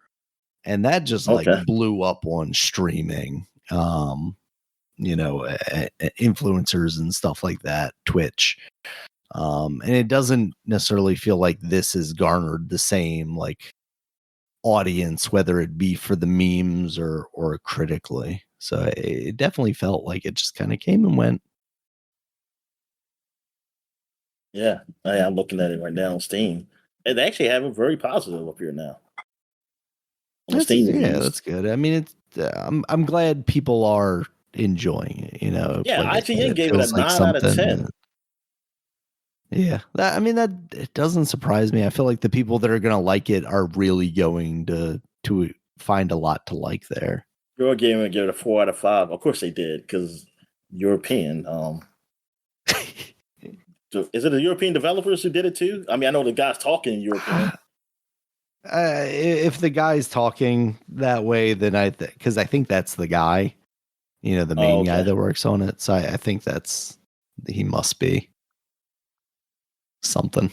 and that just like Okay. blew up on streaming. You know, influencers and stuff like that, Twitch. And it doesn't necessarily feel like this has garnered the same like audience, whether it be for the memes or critically. So it definitely felt like it just kind of came and went. Yeah, I'm looking at it right now on Steam. And they actually have it very positive up here now on the Steam That's reviews. good. I mean, it's I'm glad people are enjoying it. You know, Yeah, like I said, IGN it gave it a feels like 9 out of something. 10. Yeah, I mean that it doesn't surprise me. I feel like the people that are gonna like it are really going to find a lot to like there. Your Gamer gave it a 4 out of 5. Of course they did, because European. Is it the European developers who did it too? I mean, I know the guy's talking European. If the guy's talking that way, then because I think that's the guy, you know, the Oh, main guy okay. that works on it. So I think he must be something.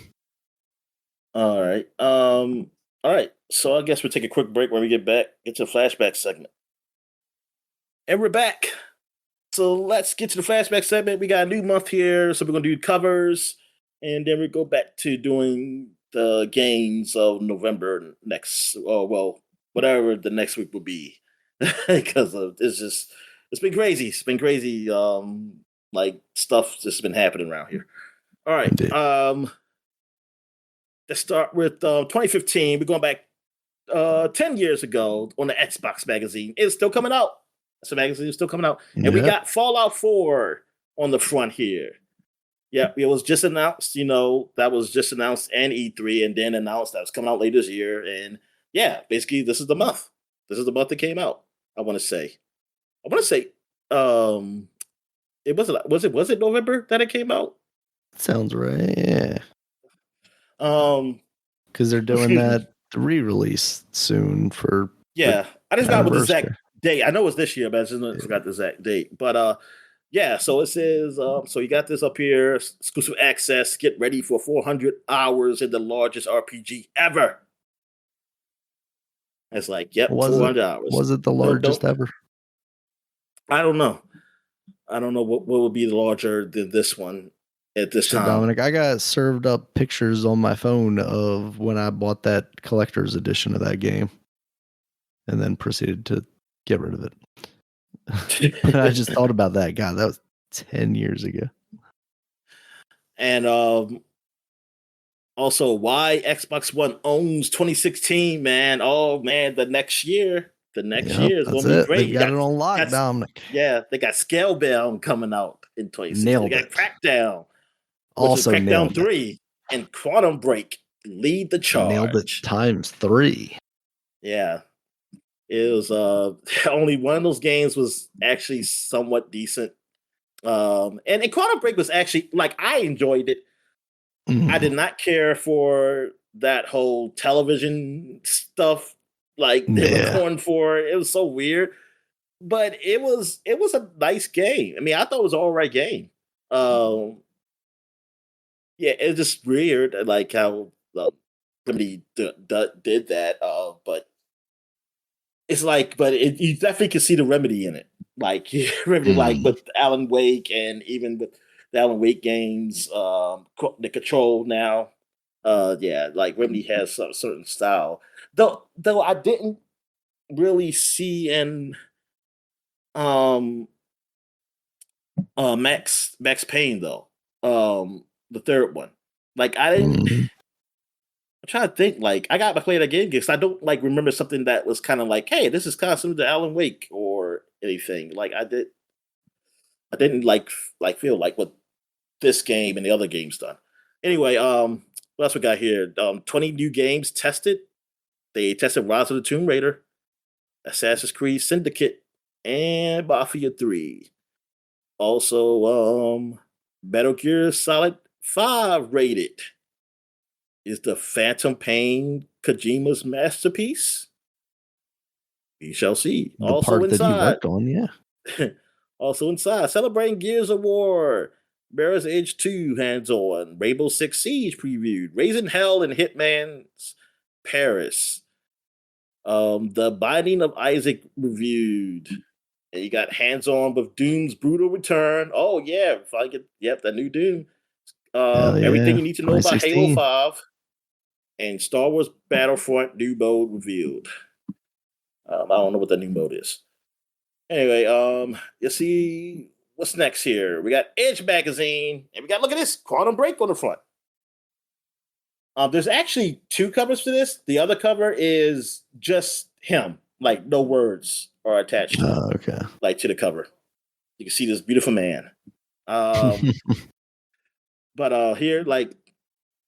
All right. All right. So I guess we'll take a quick break when we get back. It's a flashback segment. And we're back. So let's get to the flashback segment. We got a new month here, so we're gonna do covers, and then we go back to doing the games of November next. Oh well, whatever the next week will be, because it's been crazy. It's been crazy. Like stuff just been happening around here. All right. Indeed. Let's start with 2015. We're going back 10 years ago on the Xbox magazine. It's still coming out. So magazine is still coming out. And we Yeah. got Fallout 4 on the front here. Yeah, it was just announced, that was just announced and E3 and then announced that was coming out later this year. And yeah, basically this is the month. This is the month that came out, I want to say. Um it was it November that it came out? Sounds right. Yeah. Um Because they're doing that re-release soon for the Yeah, I just forgot what the exact anniversary. date. I know it's this year, but I just forgot the exact date. But yeah. So it says, so you got this up here, exclusive access. Get ready for 400 hours in the largest RPG ever. It's like, yep, Was it 400 hours. was it the Don't. largest ever? I don't know. I don't know what would be larger than this one at this So time. Dominic, I got served up pictures on my phone of when I bought that collector's edition of that game, and then proceeded to get rid of it. But I just thought about that. God, that was 10 years ago. And also, why Xbox One owns 2016, man. Oh man, the next year Yep, is that's gonna be it. great. They got it on lock, Dominic. Yeah, they got Scalebound coming out in 2016. They Nailed got it. Crackdown, which is Also Crackdown nailed it. 3, and Quantum Break lead the Nailed it charge. times 3. Yeah. It was only one of those games was actually somewhat decent. And Quantum Break was actually like I enjoyed it. I did not care for that whole television stuff like they were Yeah. going for. It was so weird. But it was a nice game. I mean, I thought it was an all right game. Um, yeah, it's just weird, like how somebody did that. But it's like, you definitely can see the remedy in it. Like remedy, like with Alan Wake, and even with the Alan Wake games, the Control now. Yeah, like Remedy has a certain style. Though I didn't really see and Um, Max Payne though. The third one. Like I didn't. Mhm. I'm trying to think. Like I got to play that game because I don't like remember something that was kind of like, hey, this is kind of similar to Alan Wake or anything. Like I didn't like feel like what this game and the other games done. Anyway, what else we got here? 20 new games tested. They tested Rise of the Tomb Raider, Assassin's Creed Syndicate, and Mafia 3. Also, Metal Gear Solid 5 rated. Is the Phantom Pain Kojima's masterpiece? We shall see. The part that he worked on, yeah. Also inside, celebrating Gears of War, Mirror's Edge 2 hands on, Rainbow Six Siege previewed, Raising Hell and Hitman's Paris. The Binding of Isaac reviewed. And you got hands on with Doom's brutal return. Oh yeah, if I get that new Doom. Hell Everything yeah. you need to know about Halo 2016. 5 and Star Wars Battlefront new mode revealed. I don't know what the new mode is. Anyway, you see what's next here. We got Edge magazine, and we got look at this Quantum Break on the front. There's actually two covers for this. The other cover is just him, like no words are attached to it, Okay. like to the cover. You can see this beautiful man. Um, but here, like,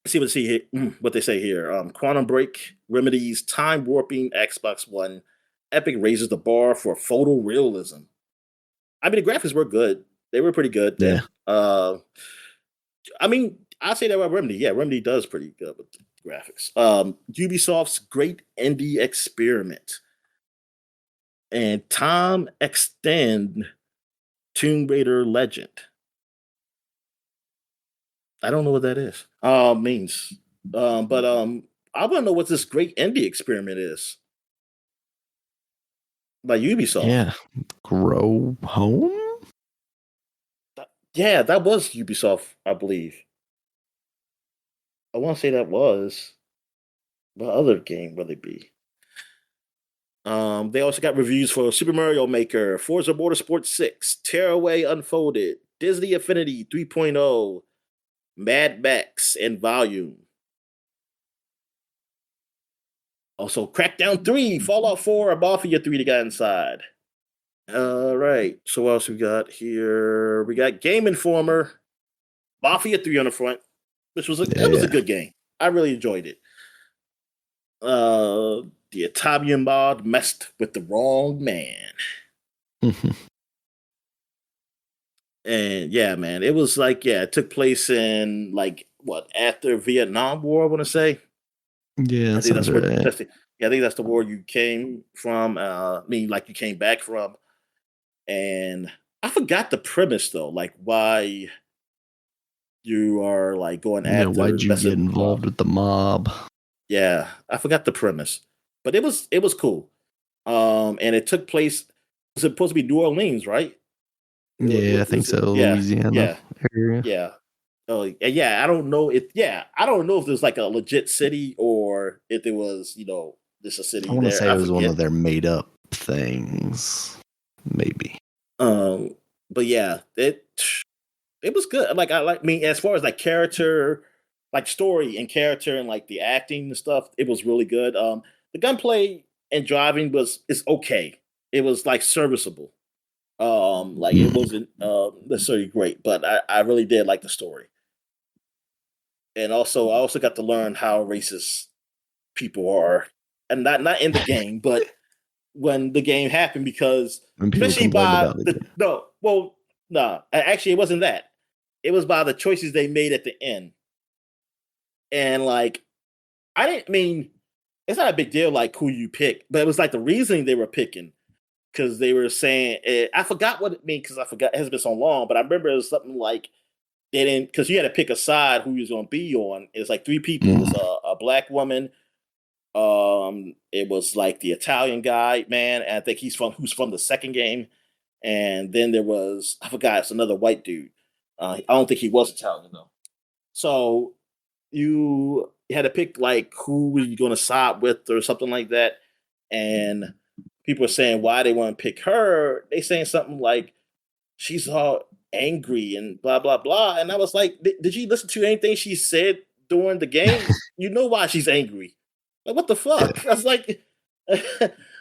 see what they say here. Quantum Break remedies time warping Xbox One. Epic raises the bar for photorealism. I mean, the graphics were good. They were pretty good. Yeah. I mean, I say that about Remedy. Yeah, Remedy does pretty good with the graphics. Ubisoft's great indie experiment and Time Extend Tomb Raider Legend. I don't know what that is. Means. But I want to know what this great indie experiment is by Ubisoft. Yeah. Grow home? Yeah, that was Ubisoft, I believe. I want to say that was. What other game will it be? They also got reviews for Super Mario Maker, Forza Motorsport 6, Tearaway Unfolded, Disney Infinity 3.0, Mad Max, and Volume. Also, Crackdown 3, Fallout 4, and Mafia 3 to get inside. All right. So what else we got here? We got Game Informer, Mafia 3 on the front, which was it was a Yeah. good game. I really enjoyed it. The Italian mod messed with the wrong man. And yeah, man, it was like, yeah, it took place in like what after Vietnam War, I want to say. Yeah, I that think sounds that's where right. I think that's the war you came from. I mean, like you came back from. And I forgot the premise though, like why you are like going Yeah, after why'd you get messing with the mob. involved with the mob? Yeah, I forgot the premise, but it was cool. And it took place. It was supposed to be New Orleans, right? Yeah, I think so. Yeah, Louisiana yeah, area. yeah. Oh, yeah. I don't know if I don't know if there's like a legit city or if there was just a I city want to there. say it I was one of forget. their made up things. Maybe. Um, but yeah, it was good. Like I mean, as far as like character, like story and character and like the acting and stuff, it was really good. The gunplay and driving is okay. It was like serviceable. Like it Mm. wasn't necessarily great, but I really did like the story. And also I also got to learn how racist people are. And not in the game, but when the game happened because When people especially complained by about it. the no, well, no, actually it wasn't that. It was by the choices they made at the end. And like I didn't mean it's not a big deal like who you pick, but it was like the reasoning they were picking because they were saying I forgot what it means because I forgot it has been so long, but I remember it was something like they didn't because you had to pick a side who you was going to be on. It's like three people. It was Mm. a black woman. It was like the Italian guy, man. And I think who's from the second game, and then there was I forgot it's another white dude. I don't think he was Italian though. So you had to pick like who were you going to side with or something like that, and people are saying why they want to pick her. They saying something like she's all angry and blah blah blah. And I was like, did you listen to anything she said during the game? You know why she's angry. Like, what the fuck? I was like,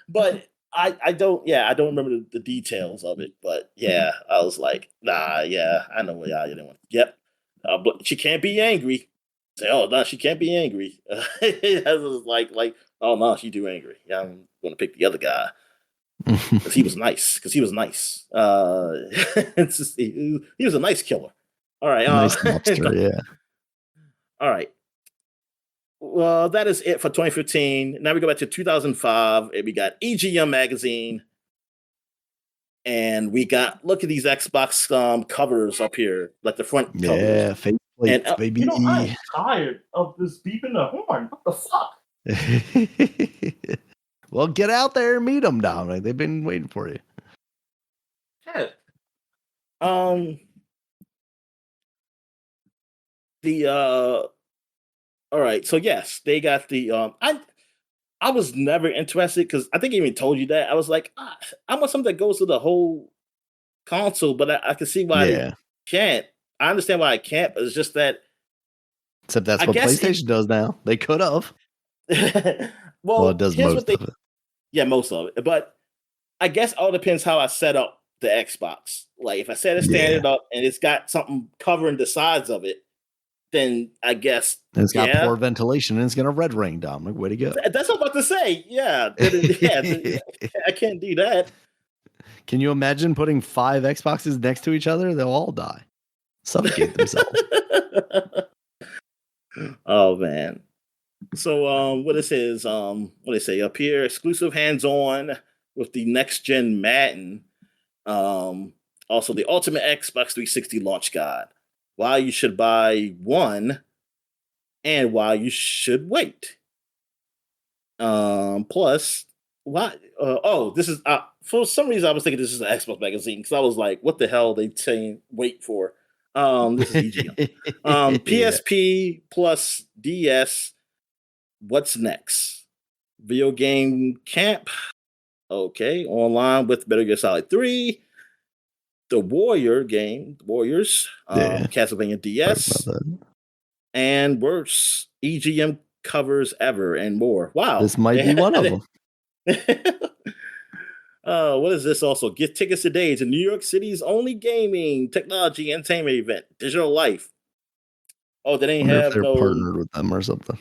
but I don't, I don't remember the details of it. But yeah, I was like, nah, yeah, I know what y'all didn't want. Yep. But she can't be angry. Say, oh no, she can't be angry. I was like, oh no, she too angry. Yeah, I'm gonna pick the other guy because he was nice. It's just, he was a nice killer. All right, Nice lobster, yeah. all right. Well, that is it for 2015. Now we go back to 2005, and we got EGM magazine, and we got look at these Xbox covers up here, like the front covers. Yeah, fake plates, And baby. you know, I'm tired of this beeping the horn. What the fuck? Well, get out there and meet them, Dominic. They've been waiting for you. Shit. All right, so yes, they got the I was never interested because I think I even told you that. I was like, I want something that goes to the whole console, but I can see why they can't. I understand why I can't, but it's just that. Except that's what PlayStation does now. They could have. Well, it does most of it. Yeah, most of it. But I guess all depends how I set up the Xbox. Like if I set it standard up and it's got something covering the sides of it, then I guess it's got poor ventilation and it's gonna red ring, Dominic. Way to go. That's what I'm about to say. Yeah, I can't do that. Can you imagine putting 5 Xboxes next to each other? They'll all die. Suffocate themselves. Oh man. So what it says, what they say up here, exclusive hands-on with the next gen Madden. Also the Ultimate Xbox 360 launch guide. Why you should buy one and why you should wait. Plus, why? This is for some reason I was thinking this is an Xbox magazine because I was like, what the hell are they saying wait for? This is EGM. PSP plus DS. What's next? Video game camp. Okay, online with Metal Gear Solid 3. The Warriors, Castlevania DS, and worse, EGM covers ever and more. Wow, this might be one of them. What is this? Also, get tickets today to New York City's only gaming, technology, entertainment event, Digital Life. Oh, they ain't have no partnered with them or something.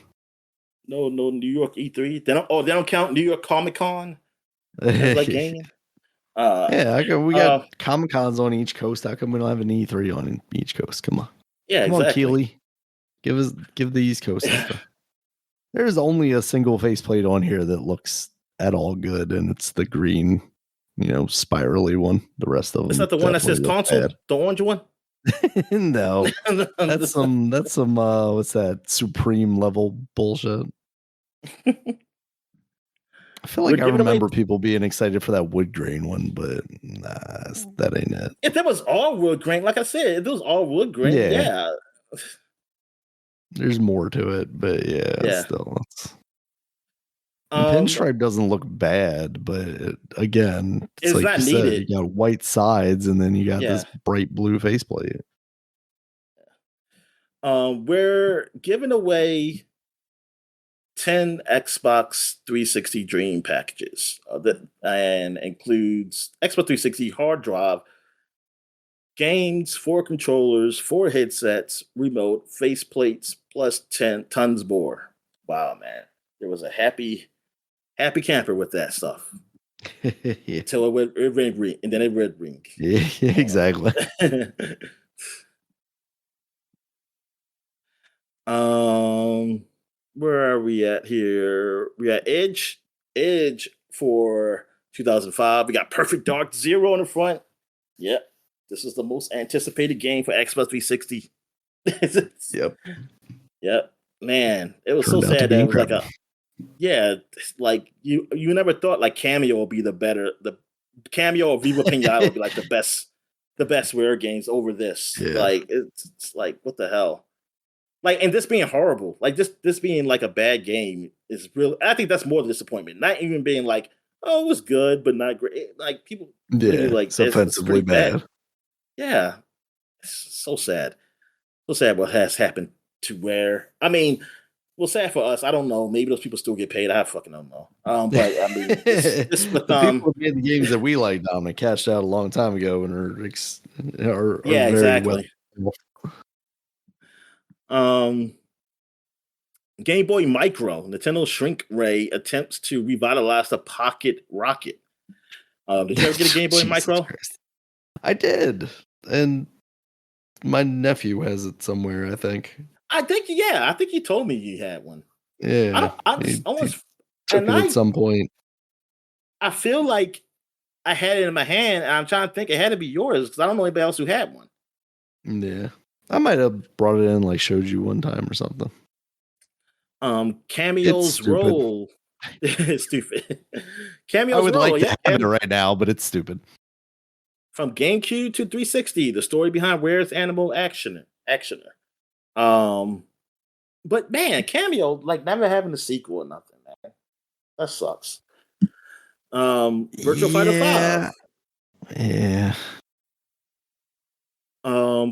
No New York E3. They don't count New York Comic Con as like gaming. We got Comic Cons on each coast. How come we don't have an E3 on each coast? Come on. Yeah, come on, Keely. Give the East Coast stuff. There's only a single faceplate on here that looks at all good, and it's the green, spirally one. The rest of them. It's not the one that says console, bad. The orange one. No, that's some what's that Supreme level bullshit. I feel like I remember people being excited for that wood grain one, but nah, that ain't it. If that was all wood grain, like I said, if it was all wood grain, yeah. There's more to it, but still. Pinstripe doesn't look bad, but again, it's like not you needed. Said, you got white sides, and then you got this bright blue faceplate. We're giving away 10 Xbox 360 Dream packages and includes Xbox 360 hard drive, games, 4 controllers, 4 headsets, remote, faceplates, plus 10 tons more. Wow, man. There was a happy camper with that stuff. Until it red ring, and then it red ring. Yeah, exactly. Where are we at here? We got Edge for 2005. We got Perfect Dark Zero in the front. Yep. This is the most anticipated game for Xbox 360. Yep. Man, it was so sad that it was like you never thought like Cameo would be the Cameo or Viva Pinata would be like the best rare games over this. Yeah. Like it's like what the hell? Like, and this being horrible, like this being like a bad game is real. I think that's more the disappointment. Not even being like, oh, it was good, but not great. Like people literally Yeah, like it's this is offensively pretty bad. bad. Yeah, it's so sad. So sad what has happened to where I mean, well, sad for us. I don't know. Maybe those people still get paid. I fucking don't know. But I mean, it's with The people who made the games that we like, Dominic, cashed out a long time ago and are yeah, very well. exactly. Um, Game Boy Micro, Nintendo Shrink Ray attempts to revitalize the Pocket Rocket. Did you ever get a Game Boy Jesus Micro? Christ. I did. And my nephew has it somewhere, I think. I think yeah. I think you told me you had one. I Yeah. don't. I He almost took and it at some point. I feel like I had it in my hand, and I'm trying to think it had to be yours because I don't know anybody else who had one. Yeah. I might have brought it in, like showed you one time or something. It's Cameo's stupid. role. It's stupid. I Cameo's would role, like to yeah. have it right now, but it's stupid. From GameCube to 360, the story behind Rare's Animal Actioner. Um, but man, Cameo like never having a sequel or nothing, man. That sucks. Virtual Fighter 5. Yeah. Yeah.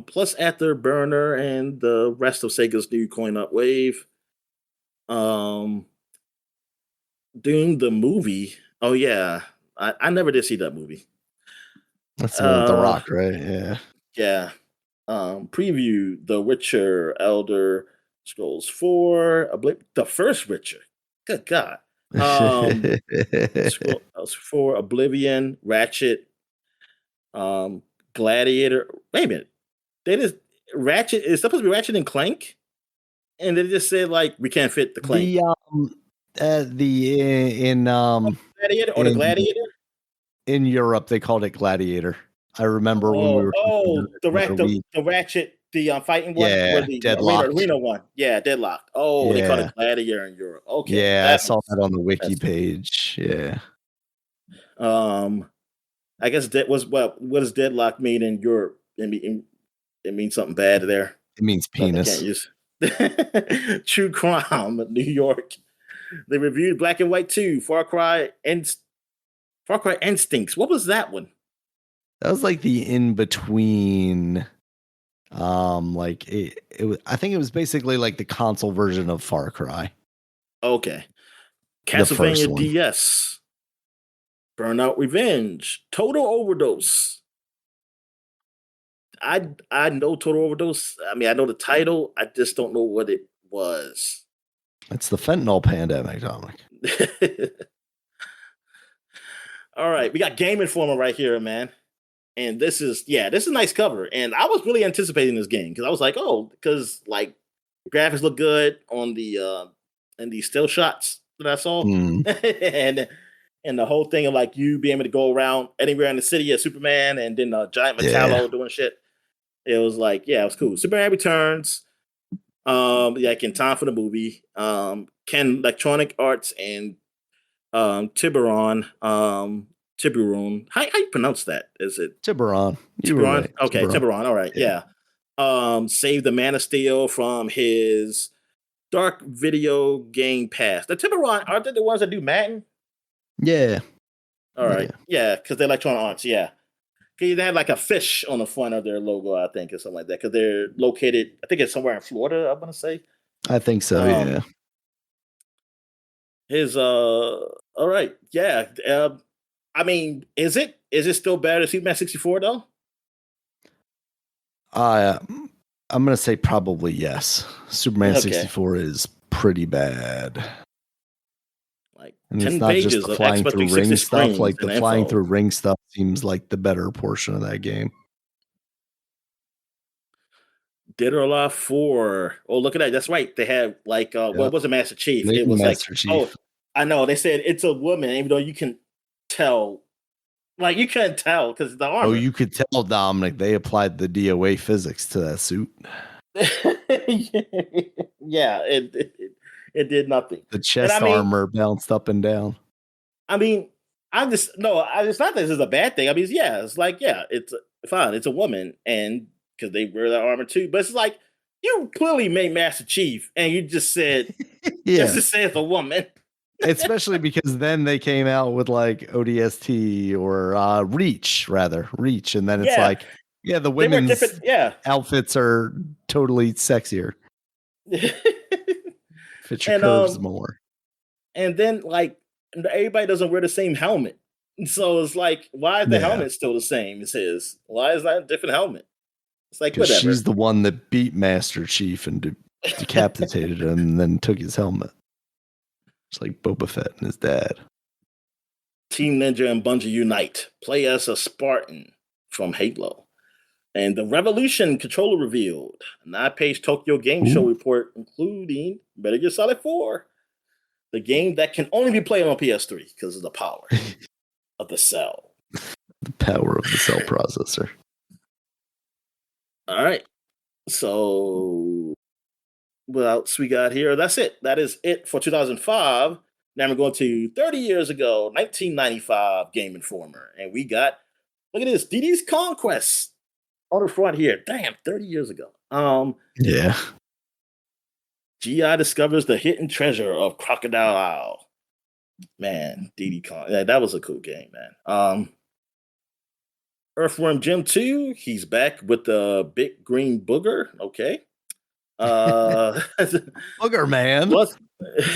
Plus Afterburner and the rest of Sega's new coin up wave. Um, Doom the movie. Oh yeah, I never did see that movie. That's the one with the Uh, rock, right? Yeah. yeah. Preview The Witcher, Elder Scrolls 4, the first Witcher. Good God. Scrolls 4, Oblivion, Ratchet, um, Gladiator. Wait a minute. They just Ratchet is supposed to be Ratchet and Clank, and they just said like we can't fit the Clank. the the Gladiator or the in Gladiator? in Europe they called it Gladiator. I remember when we were the other week. The Ratchet, the fighting one, or Yeah, the deadlocked. arena one. Yeah, Deadlocked. Oh, they call Yeah. it Gladiator in Europe. Okay, Yeah, I that saw makes that on the wiki sense. page. Yeah. I guess that was what does Deadlock mean in Europe? It means something bad there It means that they can't penis. use. True Crime, New York. They reviewed Black and White 2, Far Cry Instincts. What was that one? That was like the in between. Like it was, I think it was basically like the console version of Far Cry. Okay. The first Castlevania one. DS. Burnout Revenge. Total Overdose. I know Total Overdose. I mean, I know the title. I just don't know what it was. It's the fentanyl pandemic, Dominic. All right, we got Game Informer right here, man. And this is a nice cover. And I was really anticipating this game because I was like, oh, because like the graphics look good on the and these still shots that I saw. And the whole thing of like you being able to go around anywhere in the city as Superman and then Giant Metallo doing shit. It was like, yeah, it was cool. Superman Returns. Like in time for the movie. Ken Electronic Arts and Tiburon. Tiburon. How you pronounce that? Is it Tiburon? You were Tiburon? right. Okay, Tiburon. All right, yeah. Save the Man of Steel from his dark video game past. The Tiburon aren't they the ones that do Madden? Yeah. All right, yeah, because they're Electronic Arts, yeah. They had like a fish on the front of their logo, I think, or something like that. Because they're located, I think it's somewhere in Florida. I'm gonna say. I think so. Yeah. All right, yeah. I mean, is it still better than Superman 64 though? I'm gonna say probably yes. Superman 64 is pretty bad. Like and 10 it's not just pages the of flying Xbox through 360 ring stuff. Like the and flying info. through ring stuff seems like the better portion of that game. Dead or Alive 4. Oh, look at that. That's right. They have like what was a Master Chief? It was Master like Chief. oh, I know. They said it's a woman, even though you can tell. Like you can't tell because the armor. Oh, you could tell, Dominic. They applied the DOA physics to that suit. Yeah, it did nothing. The chest armor bounced up and down. I mean, it's not that this is a bad thing. I mean, it's like, it's fine. It's a woman, and because they wear that armor too. But it's like you clearly made Master Chief, and you just said, just to say it's a woman. Especially because then they came out with like ODST or Reach, and then it's Yeah, like, yeah, the they were different. women's Yeah. outfits are totally sexier, fit your and curves more. and then like everybody doesn't wear the same helmet. So it's like, why is the Yeah, helmet still the same as his? Why is that a different helmet? It's like because whatever. she's the one that beat Master Chief and decapitated him, and then took his helmet. It's like Boba Fett and his dad. Team Ninja and Bungie unite. Play as a Spartan from Halo. And the Revolution controller revealed. A 9-page Tokyo Game Show report, including Metal Gear Solid 4. The game that can only be played on PS3 because of the power of the cell. The power of the cell processor. All right. So what else we got here? That's it. That is it for 2005. Now we're going to 30 years ago, 1995 Game Informer. And we got, look at this, DD's Conquest on the front here. Damn, 30 years ago. Yeah. GI discovers the hidden treasure of Crocodile Isle. Man, DD Con. Yeah, that was a cool game, man. Earthworm Jim 2, he's back with the big green booger. Okay. Booger Man. Plus,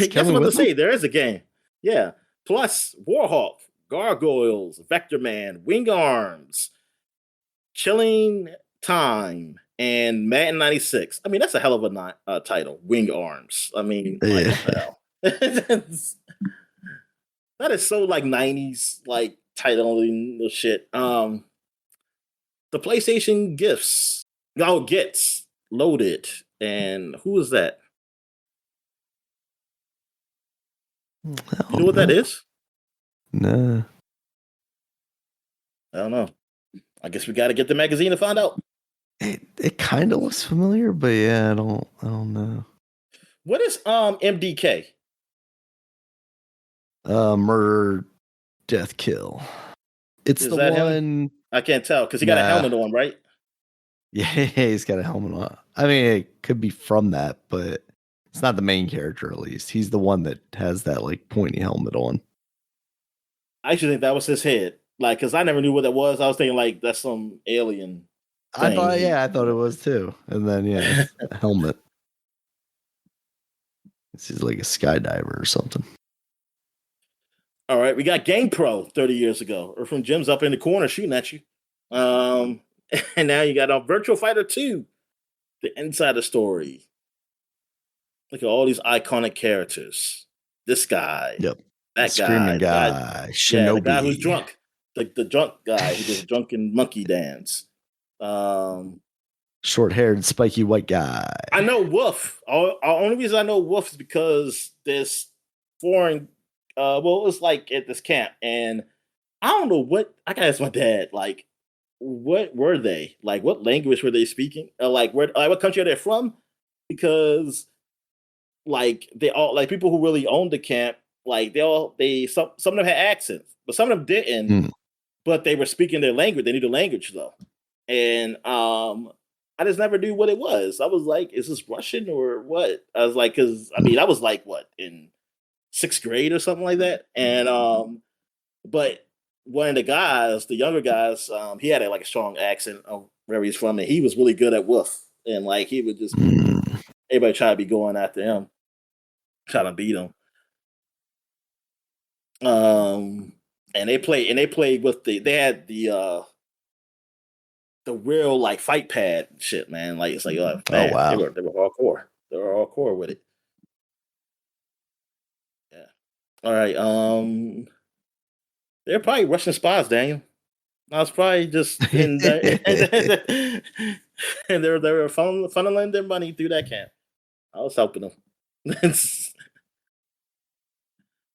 guess what to say? There is a game. Yeah. Plus, Warhawk, Gargoyles, Vector Man, Wing Arms, Chilling Time, and Madden 96. I mean, that's a hell of a title. Wing Arms. I mean, like, what the hell? That is so like 90s, like titling the shit. The PlayStation gets loaded. And who is that? You know what that is? No. I don't know. I guess we got to get the magazine to find out. It kind of looks familiar, but yeah, I don't know. What is MDK? Murder, death, kill. It's Is the that one. Him? I can't tell because he got a helmet on, right? Yeah, he's got a helmet on. I mean, it could be from that, but it's not the main character. At least he's the one that has that like pointy helmet on. I actually think that was his head, like, because I never knew what that was. I was thinking like that's some alien thing. I thought it was too. And then it's a helmet. This is like a skydiver or something. All right, we got Game Pro 30 years ago. Or from Jim's up in the corner shooting at you. And now you got Virtual Fighter 2, the insider story. Look at all these iconic characters. This guy. Yep. That Screaming guy. Shinobi. Yeah, the guy who's drunk. The drunk guy who does a drunken monkey dance. Short-haired, spiky white guy. I know Wolf. Only reason I know Wolf is because this foreign, it was like at this camp, and I don't know what. I gotta ask my dad. Like, what were they? Like, what language were they speaking? Like, what country are they from? Because, like, they all like people who really owned the camp. Like, some of them had accents, but some of them didn't. But they were speaking their language. They knew the language though, and I just never knew what it was. I was like, is this Russian or what? I was like, because I mean, I was like, what, in 6th grade or something like that. And but one of the guys, the younger guys, he had like a strong accent of where he's from, and he was really good at Wolf. And like he would just everybody try to be going after him, trying to beat him. And they played with they had the real like fight pad shit, man. Like it's like, man, oh wow, they were hardcore. They were hardcore with it. Yeah. All right. They're probably Russian spies, Daniel. I was probably just in there, and they were funneling their money through that camp. I was helping them.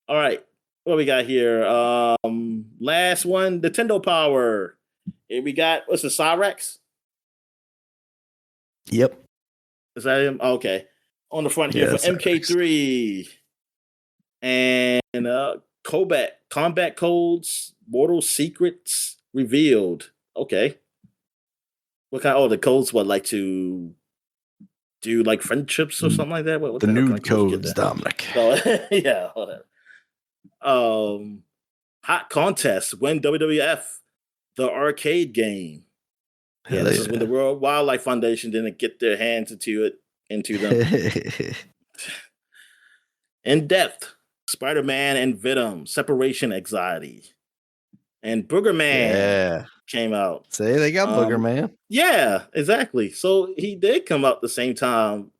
All right. What we got here? Last one, Nintendo Power. Here we got, what's the Cyrex? Yep. Is that him? Okay. On the front here for MK3. And combat codes, mortal secrets revealed. Okay. What kind? Oh, the codes, what, like to do like friendships or something like that? What the nude codes, Dominic. So, yeah, whatever. Hot contest, win WWF, the arcade game. Yeah, Hell this is when the yeah. World Wildlife Foundation didn't get their hands into them. In Depth, Spider-Man and Venom, Separation Anxiety, and Booger Man Yeah. came out. Say they got Booger Man. Yeah, exactly. So he did come out the same time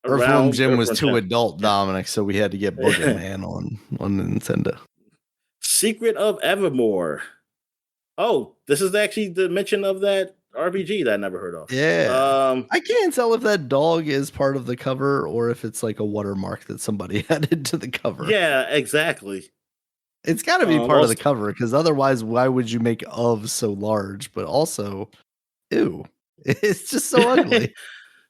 Earthworm around Jim was Earthworm too Jim. adult, Dominic, so we had to get Booger Man on Nintendo. Secret of Evermore. Oh, this is actually the mention of that RPG that I never heard of. Yeah. I can't tell if that dog is part of the cover or if it's like a watermark that somebody added to the cover. Yeah, exactly. It's got to be part of the cover because otherwise, why would you make of so large? But also, ew, it's just so ugly.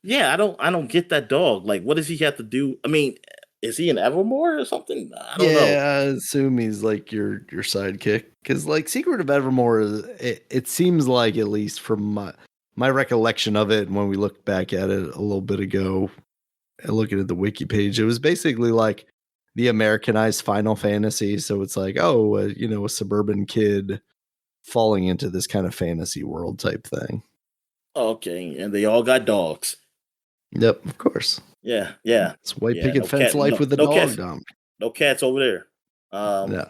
Yeah, I don't get that dog. Like, what does he have to do? I mean, is he an Evermore or something? I don't know. I assume he's like your sidekick because like Secret of Evermore, it seems like, at least from my recollection of it, and when we looked back at it a little bit ago, and looking at the wiki page, it was basically like the Americanized Final Fantasy. So it's like, a suburban kid falling into this kind of fantasy world type thing. Okay, and they all got dogs. Yep, of course. Yeah. It's white picket fence life with a no dog, cats, Dom. No cats over there. Yeah.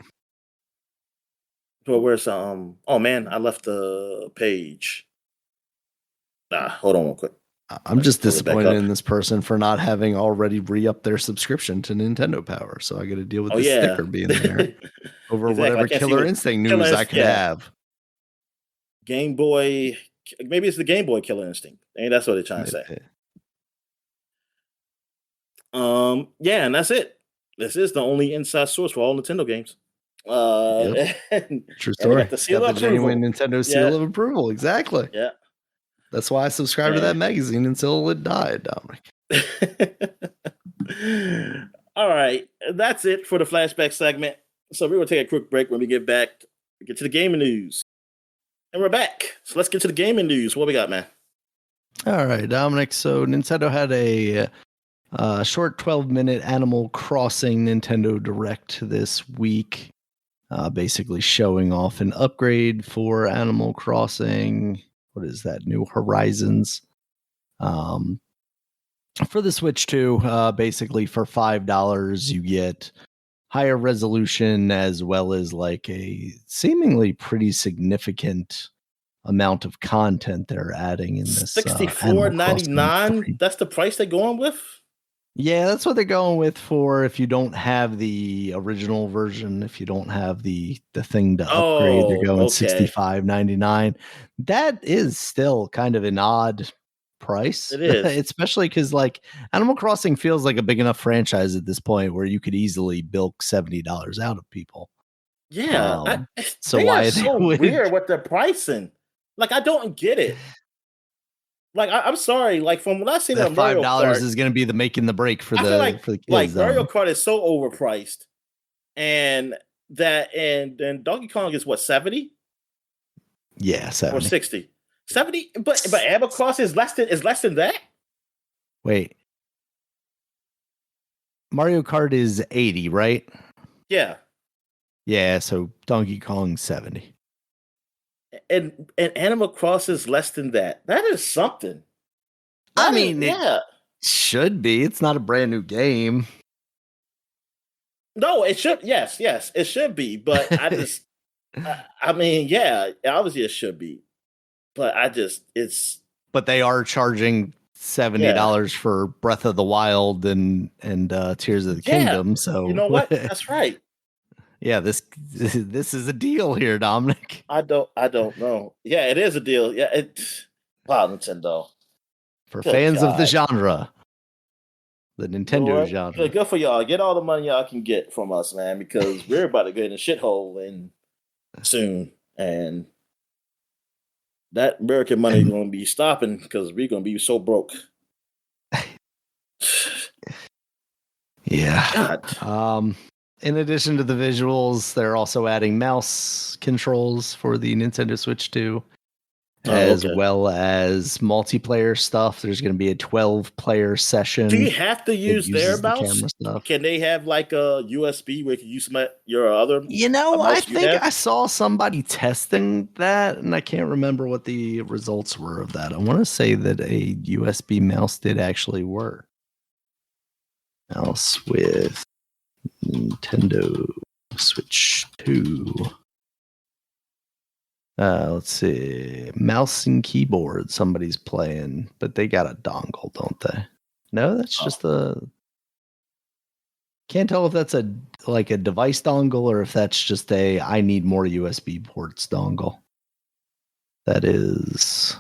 But where's Oh man, I left the page. Hold on real quick. I'm just disappointed in this person for not having already re-upped their subscription to Nintendo Power. So I got to deal with this sticker being there over whatever Killer Instinct news I could have. Game Boy, maybe it's the Game Boy Killer Instinct. That's what they're trying to say. Yeah, and that's it. This is the only inside source for all Nintendo games. True story. The seal of genuine Nintendo seal of approval. Exactly. Yeah. That's why I subscribed to that magazine until it died, Dominic. All right. That's it for the flashback segment. So we're going to take a quick break. When we get back, we get to the gaming news. And we're back. So let's get to the gaming news. What we got, man? All right, Dominic. So Nintendo had a short 12-minute Animal Crossing Nintendo Direct this week, basically showing off an upgrade for Animal Crossing. What is that? New Horizons. For the Switch 2, basically for $5, you get higher resolution as well as like a seemingly pretty significant amount of content they're adding in this. $64.99. That's the price they're going with. Yeah, that's what they're going with for if you don't have the original version, if you don't have the thing to upgrade, they're going $65.99. That is still kind of an odd price. It is. Especially because like Animal Crossing feels like a big enough franchise at this point where you could easily bilk $70 out of people. Yeah. So why are they so weird with their pricing? Like, I don't get it. Like, I'm sorry. Like, from what I've seen, that $5 is going to be the making the break for the kids. Like Mario Kart is so overpriced, and then Donkey Kong is what, 70? Yeah, 70 or 60, 70. But Animal Crossing is less than that. Wait, Mario Kart is 80, right? Yeah. Yeah. So Donkey Kong 70. And Animal Crossing is less than that. That is something. It should be. It's not a brand new game. No, it should. Yes, it should be. But I just, obviously it should be. But But they are charging $70 for Breath of the Wild and Tears of the Kingdom. So you know what? That's right. Yeah, this is a deal here, Dominic. I don't know. Yeah, it is a deal. Yeah, wow, Nintendo. For fans of the genre. The Nintendo genre. Good for y'all. Get all the money y'all can get from us, man, because we're about to get in a shithole soon. And that American money is going to be stopping because we're going to be so broke. Yeah. God. In addition to the visuals, they're also adding mouse controls for the Nintendo Switch 2. as okay. well as multiplayer stuff. There's going to be a 12-player session. Do you have to that use their uses the mouse? camera stuff. Can they have like a USB where you can use your other I mouse you think have? I saw somebody testing that, and I can't remember what the results were of that. I want to say that a USB mouse did actually work. Mouse with Nintendo Switch 2. Let's see. Mouse and keyboard somebody's playing, but they got a dongle, don't they? No, that's just a... Can't tell if that's a device dongle or if that's just a I need more USB ports dongle. That is...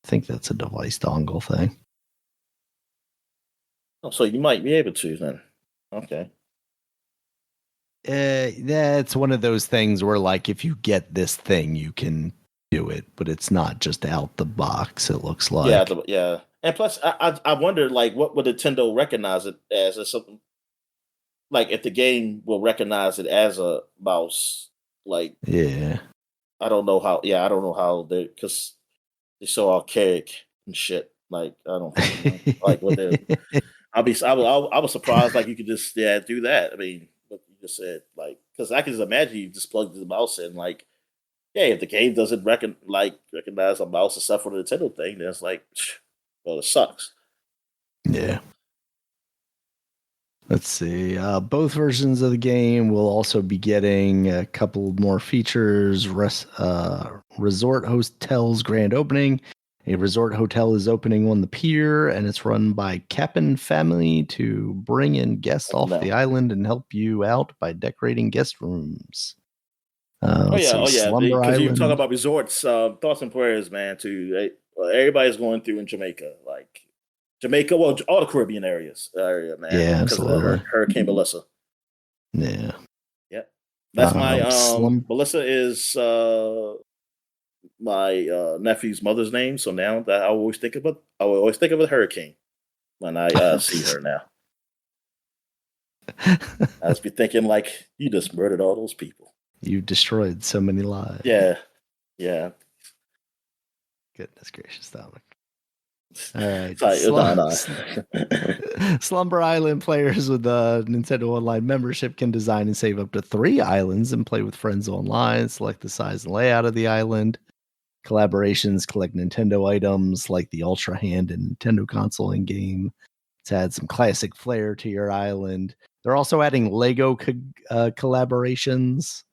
I think that's a device dongle thing. Oh, so you might be able to then. Okay. It's one of those things where, like, if you get this thing, you can do it, but it's not just out the box. It looks like, Yeah. And plus, I wonder, like, what would Nintendo recognize it as, or something? Like, if the game will recognize it as a mouse, like, yeah. I don't know how. Yeah, I don't know how they, because they're so archaic and shit. Like, I don't fucking know. Like, what they, I was surprised. Like, you could just do that. I mean, what you just said, like, because I can just imagine you just plug the mouse in, like, yeah, if the game doesn't recognize a mouse and stuff for the Nintendo thing, then it's like, well, it sucks. Yeah. Let's see. Both versions of the game will also be getting a couple more features. Resort Hotel's grand opening. A resort hotel is opening on the pier, and it's run by Cap'n family to bring in guests off the island and help you out by decorating guest rooms. Slumber Because you Island. talk about resorts, thoughts and prayers, man. Everybody's going through in Jamaica, well, all the Caribbean area, man. Yeah, because of absolutely. Hurricane Melissa. Yeah, that's my Melissa is my nephew's mother's name. So now that I will always think of a hurricane when I see her now. I just be thinking, like, you just murdered all those people. You destroyed so many lives. Yeah. Goodness gracious, Dominic. All right. Slumber Island players with the Nintendo Online membership can design and save up to 3 islands and play with friends online. Select the size and layout of the island. Collaborations, collect Nintendo items like the Ultra Hand and Nintendo console in game to add some classic flair to your island. They're also adding Lego collaborations,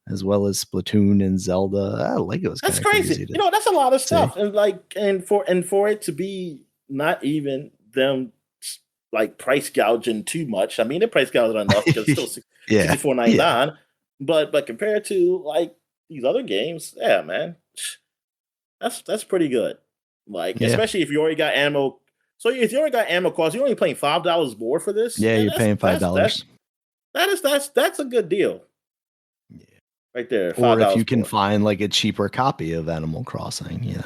as well as Splatoon and Zelda. Lego is that's crazy. That's a lot of stuff, and for it to be not even them like price gouging too much. I mean, they're price gouging enough because it's still $64.99. But compared to like these other games, yeah, man, that's pretty good. Like, especially if you already got ammo. So if you already got ammo costs, you're only paying $5 more for this. Yeah, you're paying $5. That's a good deal. Yeah. Right there. Or if you can find like a cheaper copy of Animal Crossing,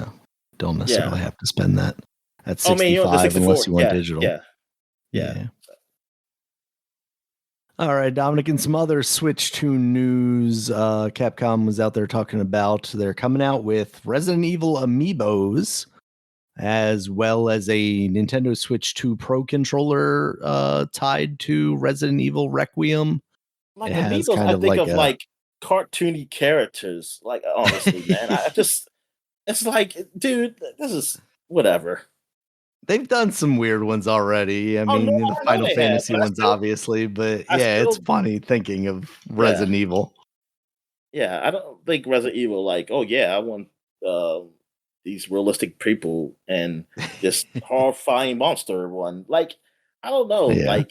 don't necessarily have to spend that at 65 unless you want digital. Yeah. All right, Dominic, and some other Switch 2 news. Capcom was out there talking about they're coming out with Resident Evil amiibos, as well as a Nintendo Switch 2 Pro controller tied to Resident Evil Requiem. Like amiibos, I think of like cartoony characters. Like, honestly, man, it's like, dude, this is whatever. They've done some weird ones already. I mean, the Final Fantasy ones, obviously, but it's funny thinking of Resident Evil. Yeah, I don't think Resident Evil, like, oh yeah, I want these realistic people and this horrifying monster one. Like, I don't know, like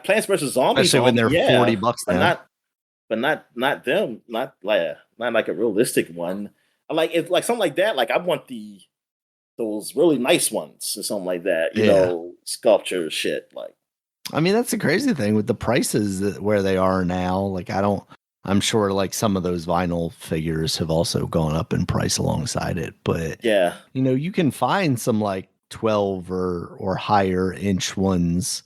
Plants vs. Zombies, especially when they're $40 now. But not them, not like a realistic one. I like it, like something like that. Like, I want those really nice ones or something like that, sculpture shit. Like, I mean, that's the crazy thing with the prices where they are now. Like, I'm sure like some of those vinyl figures have also gone up in price alongside it, but you can find some like 12 or higher inch ones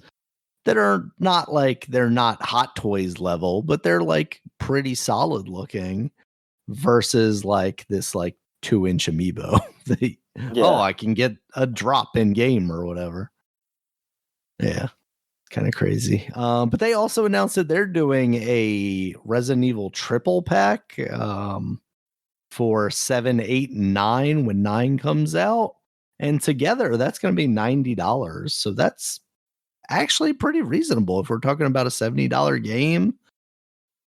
that are not like, they're not Hot Toys level, but they're like pretty solid looking versus like this like 2-inch amiibo. Yeah. Oh, I can get a drop in game or whatever. Yeah, kind of crazy. But they also announced that they're doing a Resident Evil triple pack for 7, 8, and 9 when 9 comes out. And together, that's going to be $90. So that's actually pretty reasonable if we're talking about a $70 game.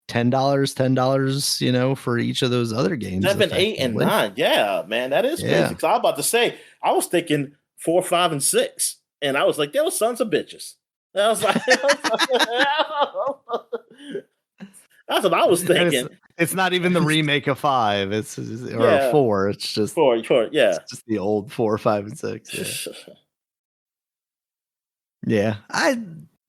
$10, you know, for each of those other games. 7, 8, and 9. Yeah, man, that is crazy. Because I was about to say, I was thinking 4, 5, and 6, and I was like, they were sons of bitches. And I was like, that's what I was thinking. It's not even the remake of 5. It's Yeah. 4. It's just 4. Yeah. It's just the old 4, 5, and 6. Yeah.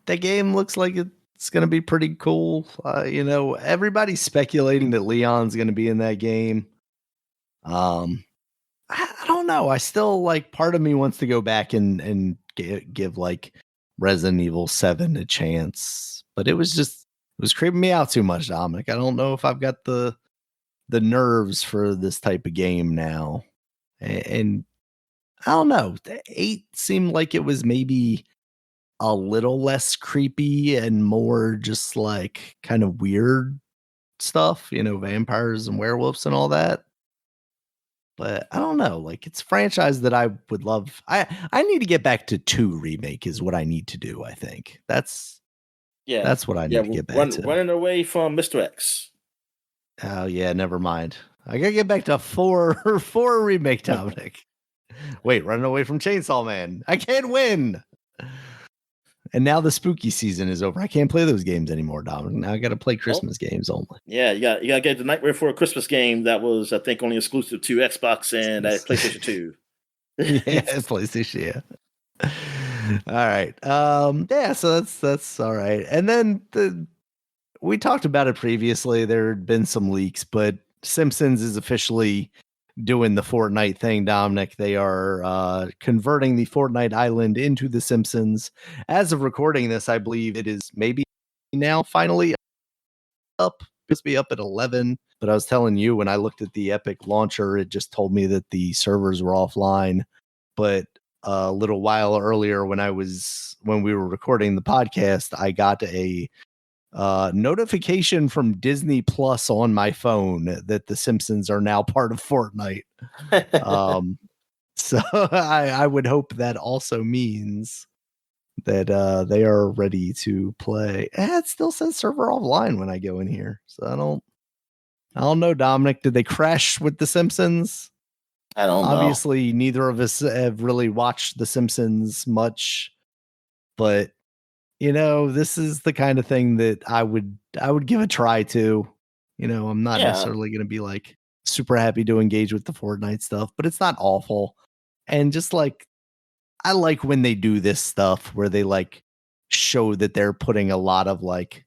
The game looks like it's gonna be pretty cool. You know, everybody's speculating that Leon's gonna be in that game. I don't know. I still like, part of me wants to go back and give like Resident Evil 7 a chance, but it was creeping me out too much, Dominic. I don't know if I've got the nerves for this type of game now. And I don't know. 8 seemed like it was maybe a little less creepy and more just like kind of weird stuff, you know, vampires and werewolves and all that. But I don't know, like, it's a franchise that I would love. I need to get back to 2 remake is what I need to do, I think. That's what I need to get back to. Running away from Mr. X. Oh yeah, never mind. I gotta get back to 4 remake, Dominic. Wait, running away from Chainsaw Man. I can't win. And now the spooky season is over. I can't play those games anymore, Dominic. Now I got to play Christmas games only. Yeah, you got to get the Nightmare Before Christmas game that was, I think, only exclusive to Xbox and PlayStation 2. Yeah, PlayStation. Yeah. All right. Yeah. So that's all right. And then we talked about it previously. There had been some leaks, but Simpsons is officially doing the Fortnite thing, Dominic. They are converting the Fortnite island into the Simpsons. As of recording this, I believe it is maybe now finally up. It's supposed to be up at 11, but I was telling you when I looked at the Epic launcher, it just told me that the servers were offline. But a little while earlier when we were recording the podcast, I got a notification from Disney Plus on my phone that the Simpsons are now part of Fortnite. So I would hope that also means that they are ready to play. It still says server offline when I go in here, so I don't know, Dominic. Did they crash with the Simpsons? I don't know. Obviously, neither of us have really watched the Simpsons much, but you know, this is the kind of thing that I would give a try to. You know, I'm not necessarily going to be like super happy to engage with the Fortnite stuff, but it's not awful. And just like, I like when they do this stuff where they like show that they're putting a lot of like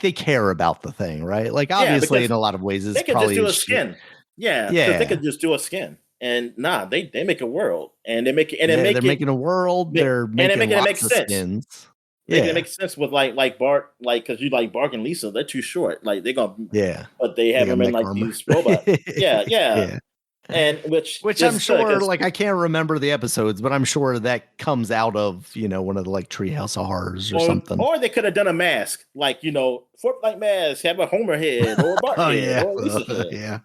they care about the thing, right? Like obviously in a lot of ways it's they could probably just do a skin. Yeah, they could just do a skin. And they make a world, and they're making a world. They're making it make sense. Skins. It makes sense with like Bart, like because you like Bart and Lisa, they're too short. Like they're gonna but they have them in like armor. These robots. Yeah. And which I'm sure, like I can't remember the episodes, but I'm sure that comes out of one of the like Treehouse of Horrors or something. Or they could have done a mask, like Fortnite mask, have a Homer head or a Bart head or a Lisa head.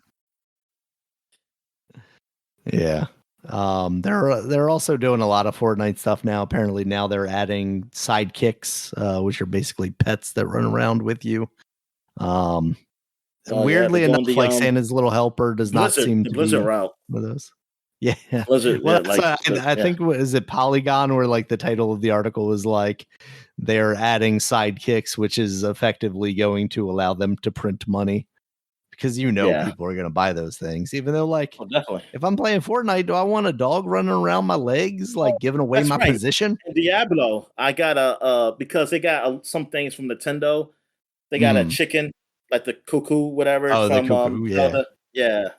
Yeah. They're also doing a lot of Fortnite stuff now. Apparently now they're adding sidekicks, which are basically pets that run around with you. Weirdly enough, like Santa's Little Helper does not seem to be route. one of those. Yeah. Blizzard, well, I think is it Polygon where like the title of the article is like they're adding sidekicks, which is effectively going to allow them to print money. Because people are going to buy those things, even though, like, definitely. If I'm playing Fortnite, do I want a dog running around my legs, like giving away my position? In Diablo, I got because they got some things from Nintendo. They got a chicken, like the cuckoo, whatever. Oh, from, the cuckoo, yeah.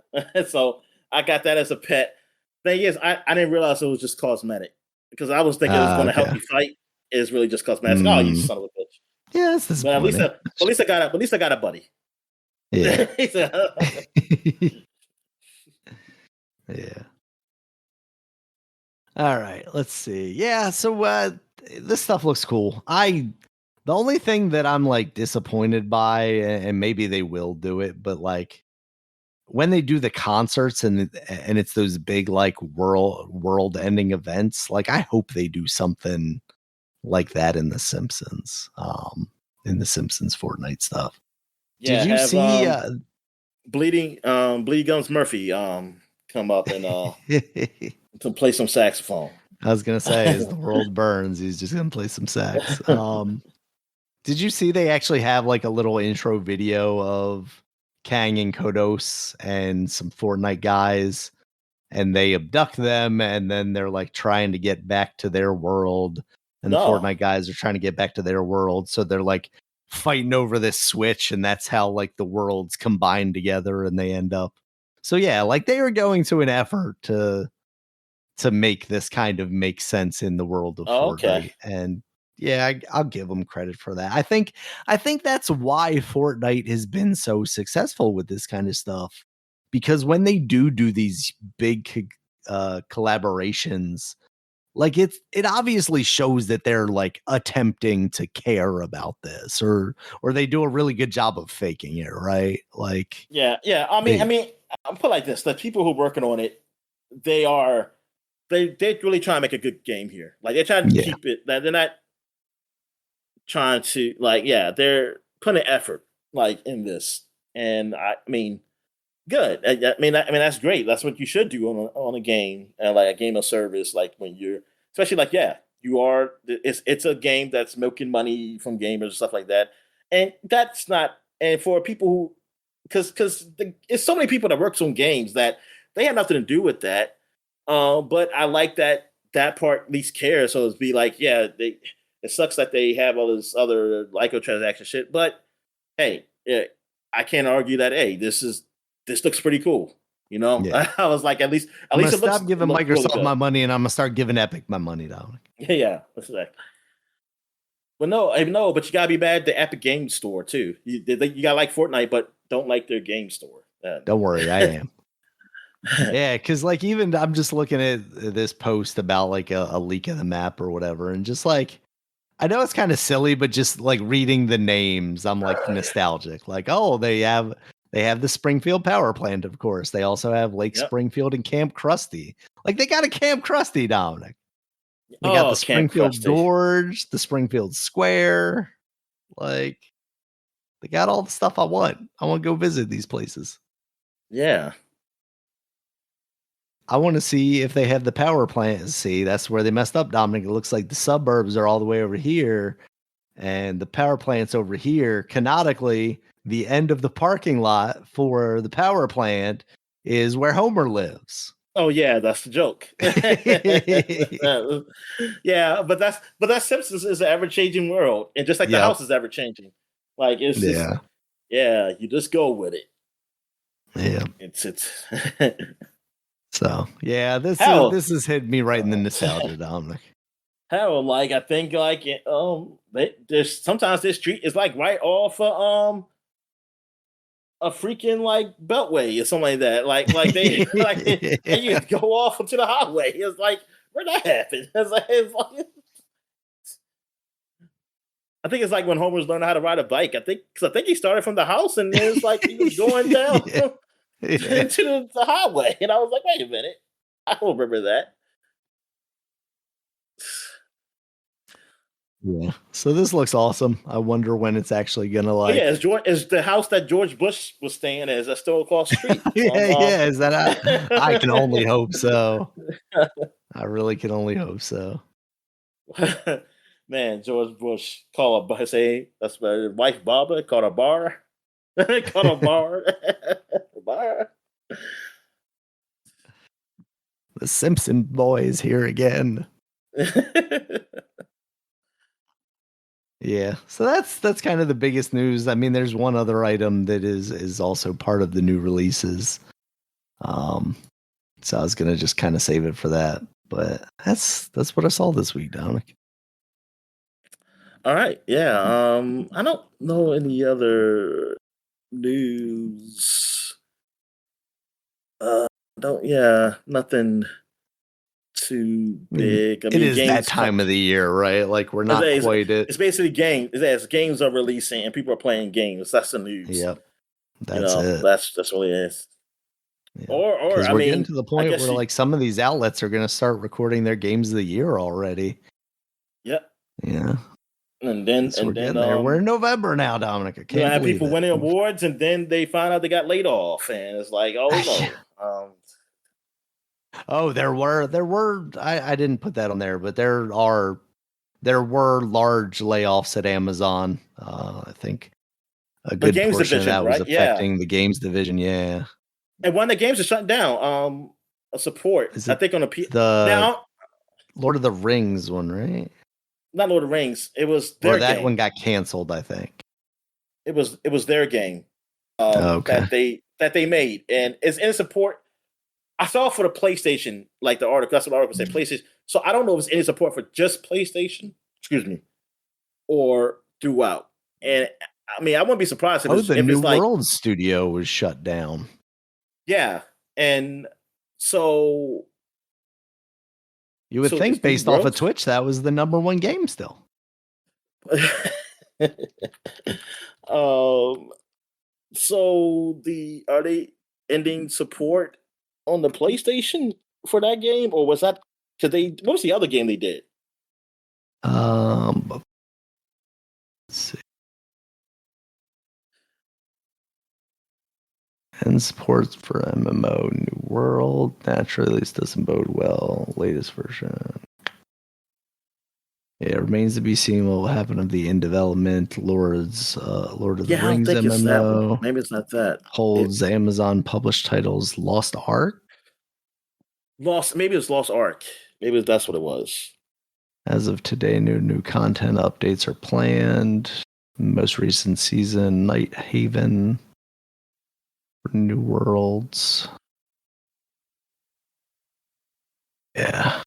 So I got that as a pet. Thing is, I didn't realize it was just cosmetic because I was thinking it was going to help you fight. It's really just cosmetic. Oh, you son of a bitch! Yeah, it's but at least I got a buddy. Yeah. He said, Yeah. All right, let's see. Yeah, so this stuff looks cool. The only thing that I'm like disappointed by, and maybe they will do it, but like when they do the concerts and it's those big like world ending events, like I hope they do something like that in The Simpsons, in The Simpsons Fortnite stuff. Did yeah, you have see? Bleeding Gums Murphy come up and to play some saxophone. I was gonna say, as the world burns, he's just gonna play some sax. Did you see they actually have like a little intro video of Kang and Kodos and some Fortnite guys, and they abduct them, and then they're like trying to get back to their world, and the No. Fortnite guys are trying to get back to their world, so they're like fighting over this switch, and that's how like the worlds combine together, and they end up. So yeah, like they are going to an effort to make this kind of make sense in the world of Oh, okay. Fortnite. And yeah, I'll give them credit for that. I think that's why Fortnite has been so successful with this kind of stuff, because when they do these big collaborations, like it obviously shows that they're like attempting to care about this, or they do a really good job of faking it, right? Like Yeah, yeah. they I'll put it like this: the people who are working on it, they are they really trying to make a good game here. Like they're trying to yeah, keep it. They're not trying to like yeah. They're putting effort like in this, and I mean, good. I mean that's great. That's what you should do on a game, like a game of service. Like when you're, especially like yeah, you are. It's a game that's milking money from gamers and stuff like that, and that's not. And for people who, because it's so many people that works on games that they have nothing to do with that. But I like that that part at least cares. So it's be like yeah, they. It sucks that they have all this other microtransaction shit, but hey, yeah, I can't argue that. Hey, this looks pretty cool. You know, yeah. I was like, at I'm gonna least it looks stop giving really Microsoft good. my money, and I'm gonna start giving Epic my money now. Yeah, yeah, that's right. Well, no, but you gotta be mad at the Epic Game Store too. You gotta like Fortnite, but don't like their game store. Don't worry, I am. Yeah, because like even I'm just looking at this post about like a leak of the map or whatever, and just like I know it's kind of silly, but just like reading the names, I'm like nostalgic. Like, oh, they have the Springfield power plant, of course. They also have Lake Yep. Springfield and Camp Krusty. Like they got a Camp Krusty, Dominic. They got the Oh, Camp Springfield Krusty. Gorge, the Springfield Square. Like they got all the stuff I want. I want to go visit these places. Yeah. I want to see if they have the power plant. See, that's where they messed up, Dominic. It looks like the suburbs are all the way over here, and the power plant's over here. Canonically, the end of the parking lot for the power plant is where Homer lives. Oh yeah, that's the joke. Yeah, but that Simpsons is an ever changing world, and just like the Yep. house is ever changing. Like it's just Yeah. yeah, you just go with it. Yeah. It's So yeah, this is hell. this has hit me right in the nostalgia, Dominic. Hell, like I think like there's sometimes this street is like right off a freaking like beltway or something like that. Like they like and you go off into the highway. It's like where that happened? It's like I think it's like when Homer's learning how to ride a bike. I think he started from the house and it's like he was going down Yeah. Yeah. into the highway, and I was like, wait a minute, I don't remember that. Yeah. So this looks awesome. I wonder when it's actually gonna Oh yeah, like. is the house that George Bush was staying in? Is that still across the street from? Yeah, yeah. Is that I can only hope so. I really can only hope so. Man, George Bush called a say that's my wife Barbara called a bar, called a bar, bar. The Simpson boys here again. Yeah. So that's kind of the biggest news. I mean, there's one other item that is also part of the new releases. Um so I was gonna just kind of save it for that. But that's what I saw this week, Dominic. All right, yeah. I don't know any other. News. Uh, don't yeah, nothing too I mean, big. I it mean, is that games. time of the year, right? Like we're not It's, quite at. it's basically games. As games are releasing and people are playing games. That's the news. Yep, that's it. That's really it is. Yeah, Or because I we're getting mean, to the I point guess where you. like some of these outlets are going to start recording their games of the year already. Yeah, Yeah, so we're and then getting there. We're in November now, Dominic. I you can't have believe people it. winning awards, and then they find out they got laid off, and it's like, oh Yeah. no. Oh, there were. I didn't put that on there, but there were large layoffs at Amazon. I think a The good games portion of division, that was right? Yeah, affecting the games division. Yeah, and one of the games is shutting down. A support, is I it think on a P the now. Lord of the Rings one, right? Not Lord of the Rings. It was Or their that one game. got canceled, I think. It was their game. Okay. That they made, and it's in support. I saw for the PlayStation, like the article. That's what the article said PlayStation. So I don't know if it's any support for just PlayStation. Excuse me, or throughout. And I mean, I wouldn't be surprised Oh, the if New it's like, World studio was shut down. yeah. And so You would it's think New based off of World. Twitch that was the number one game still. um. So are they ending support on the PlayStation for that game, or was that because they? What was the other game they did? Let's see. And supports for MMO New World. Naturally, this doesn't bode well. Latest version. Yeah, it remains to be seen what will happen of the in development Lord of the Yeah, I don't Rings think it's that one. MMO. Maybe it's not that. It Holds Amazon published titles Lost Ark. lost. Maybe it's Lost Ark. Maybe that's what it was. As of today, new content updates are planned. Most recent season, Night Haven, New Worlds. Yeah.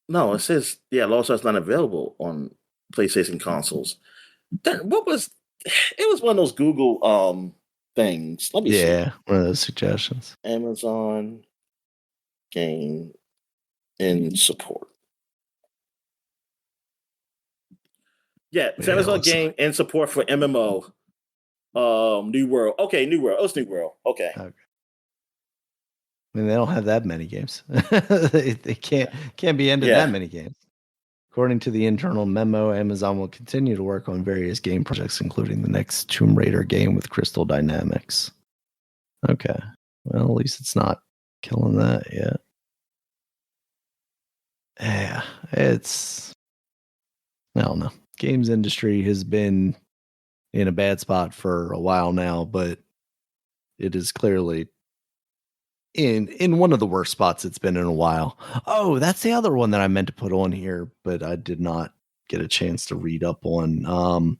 No, it says Lost Ark's not available on PlayStation consoles. What was? It was one of those Google things. Let me see. Yeah, one of those suggestions. Amazon game in support. Yeah, it's Yeah, Amazon game in support for MMO. New World. Okay, New World. Oh, it's New World. Okay. I mean, they don't have that many games. they can't be into that Yeah. many games. According to the internal memo, Amazon will continue to work on various game projects, including the next Tomb Raider game with Crystal Dynamics. Okay. Well, at least it's not killing that yet. Yeah, I don't know. Games industry has been in a bad spot for a while now, but it is clearly in one of the worst spots it's been in a while. Oh, that's the other one that I meant to put on here, but I did not get a chance to read up on.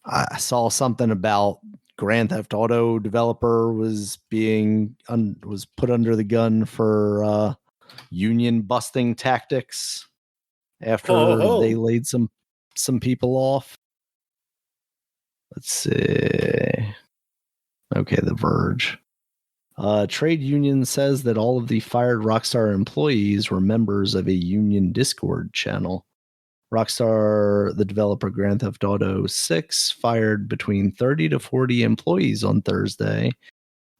I saw something about Grand Theft Auto developer was was put under the gun for union busting tactics Ho ho after they ho. laid some people off. Let's see. Okay, The Verge. Trade union says that all of the fired Rockstar employees were members of a union Discord channel. Rockstar, the developer Grand Theft Auto 6, fired between 30 to 40 employees on Thursday,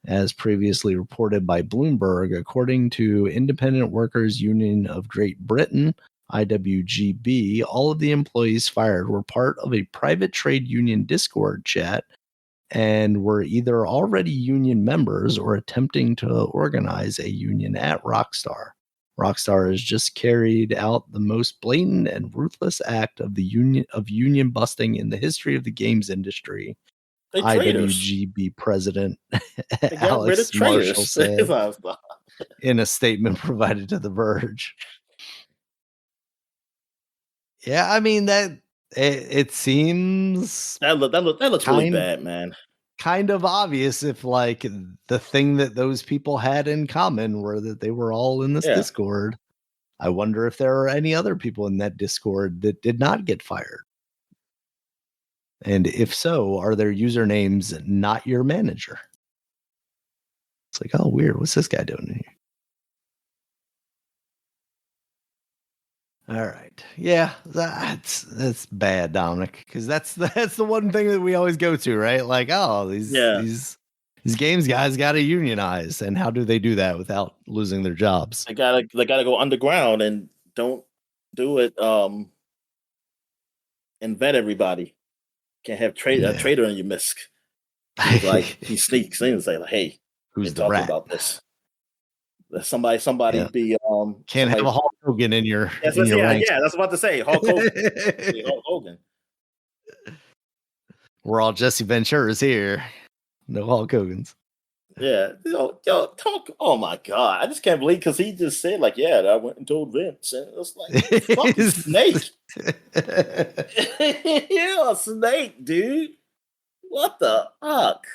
as previously reported by Bloomberg, according to Independent Workers Union of Great Britain, IWGB. All of the employees fired were part of a private trade union Discord chat and were either already union members or attempting to organize a union at Rockstar. Rockstar has just carried out the most blatant and ruthless act of union busting in the history of the games industry. They traitors. IWGB president They got rid of Alex Marshall traitors. said in a statement provided to The Verge. Yeah, I mean it seems that looks really kind bad, man. kind of obvious if like the thing that those people had in common were that they were all in this Yeah. Discord. I wonder if there are any other people in that Discord that did not get fired. And if so, are their usernames not your manager? It's like, oh, weird. What's this guy doing in here? All right. Yeah, that's bad, Dominic, because that's the one thing that we always go to, right? Like, oh, these games guys got to unionize, and how do they do that without losing their jobs? They gotta go underground and don't do it. And vet everybody. Can't have a traitor in your misc. He's like he sneaks in and say, like, "Hey, who's the talking rat about this? Somebody be can't have a Hulk Hogan in your ranks. Yeah, that's about to say Hulk Hogan. Hulk Hogan. We're all Jesse Ventura's here. No Hulk Hogan's. Yeah, talk. Oh my god, I just can't believe because he just said like, yeah, I went and told Vince, and it's like fucking Snake. Yeah, Snake, dude. What the fuck?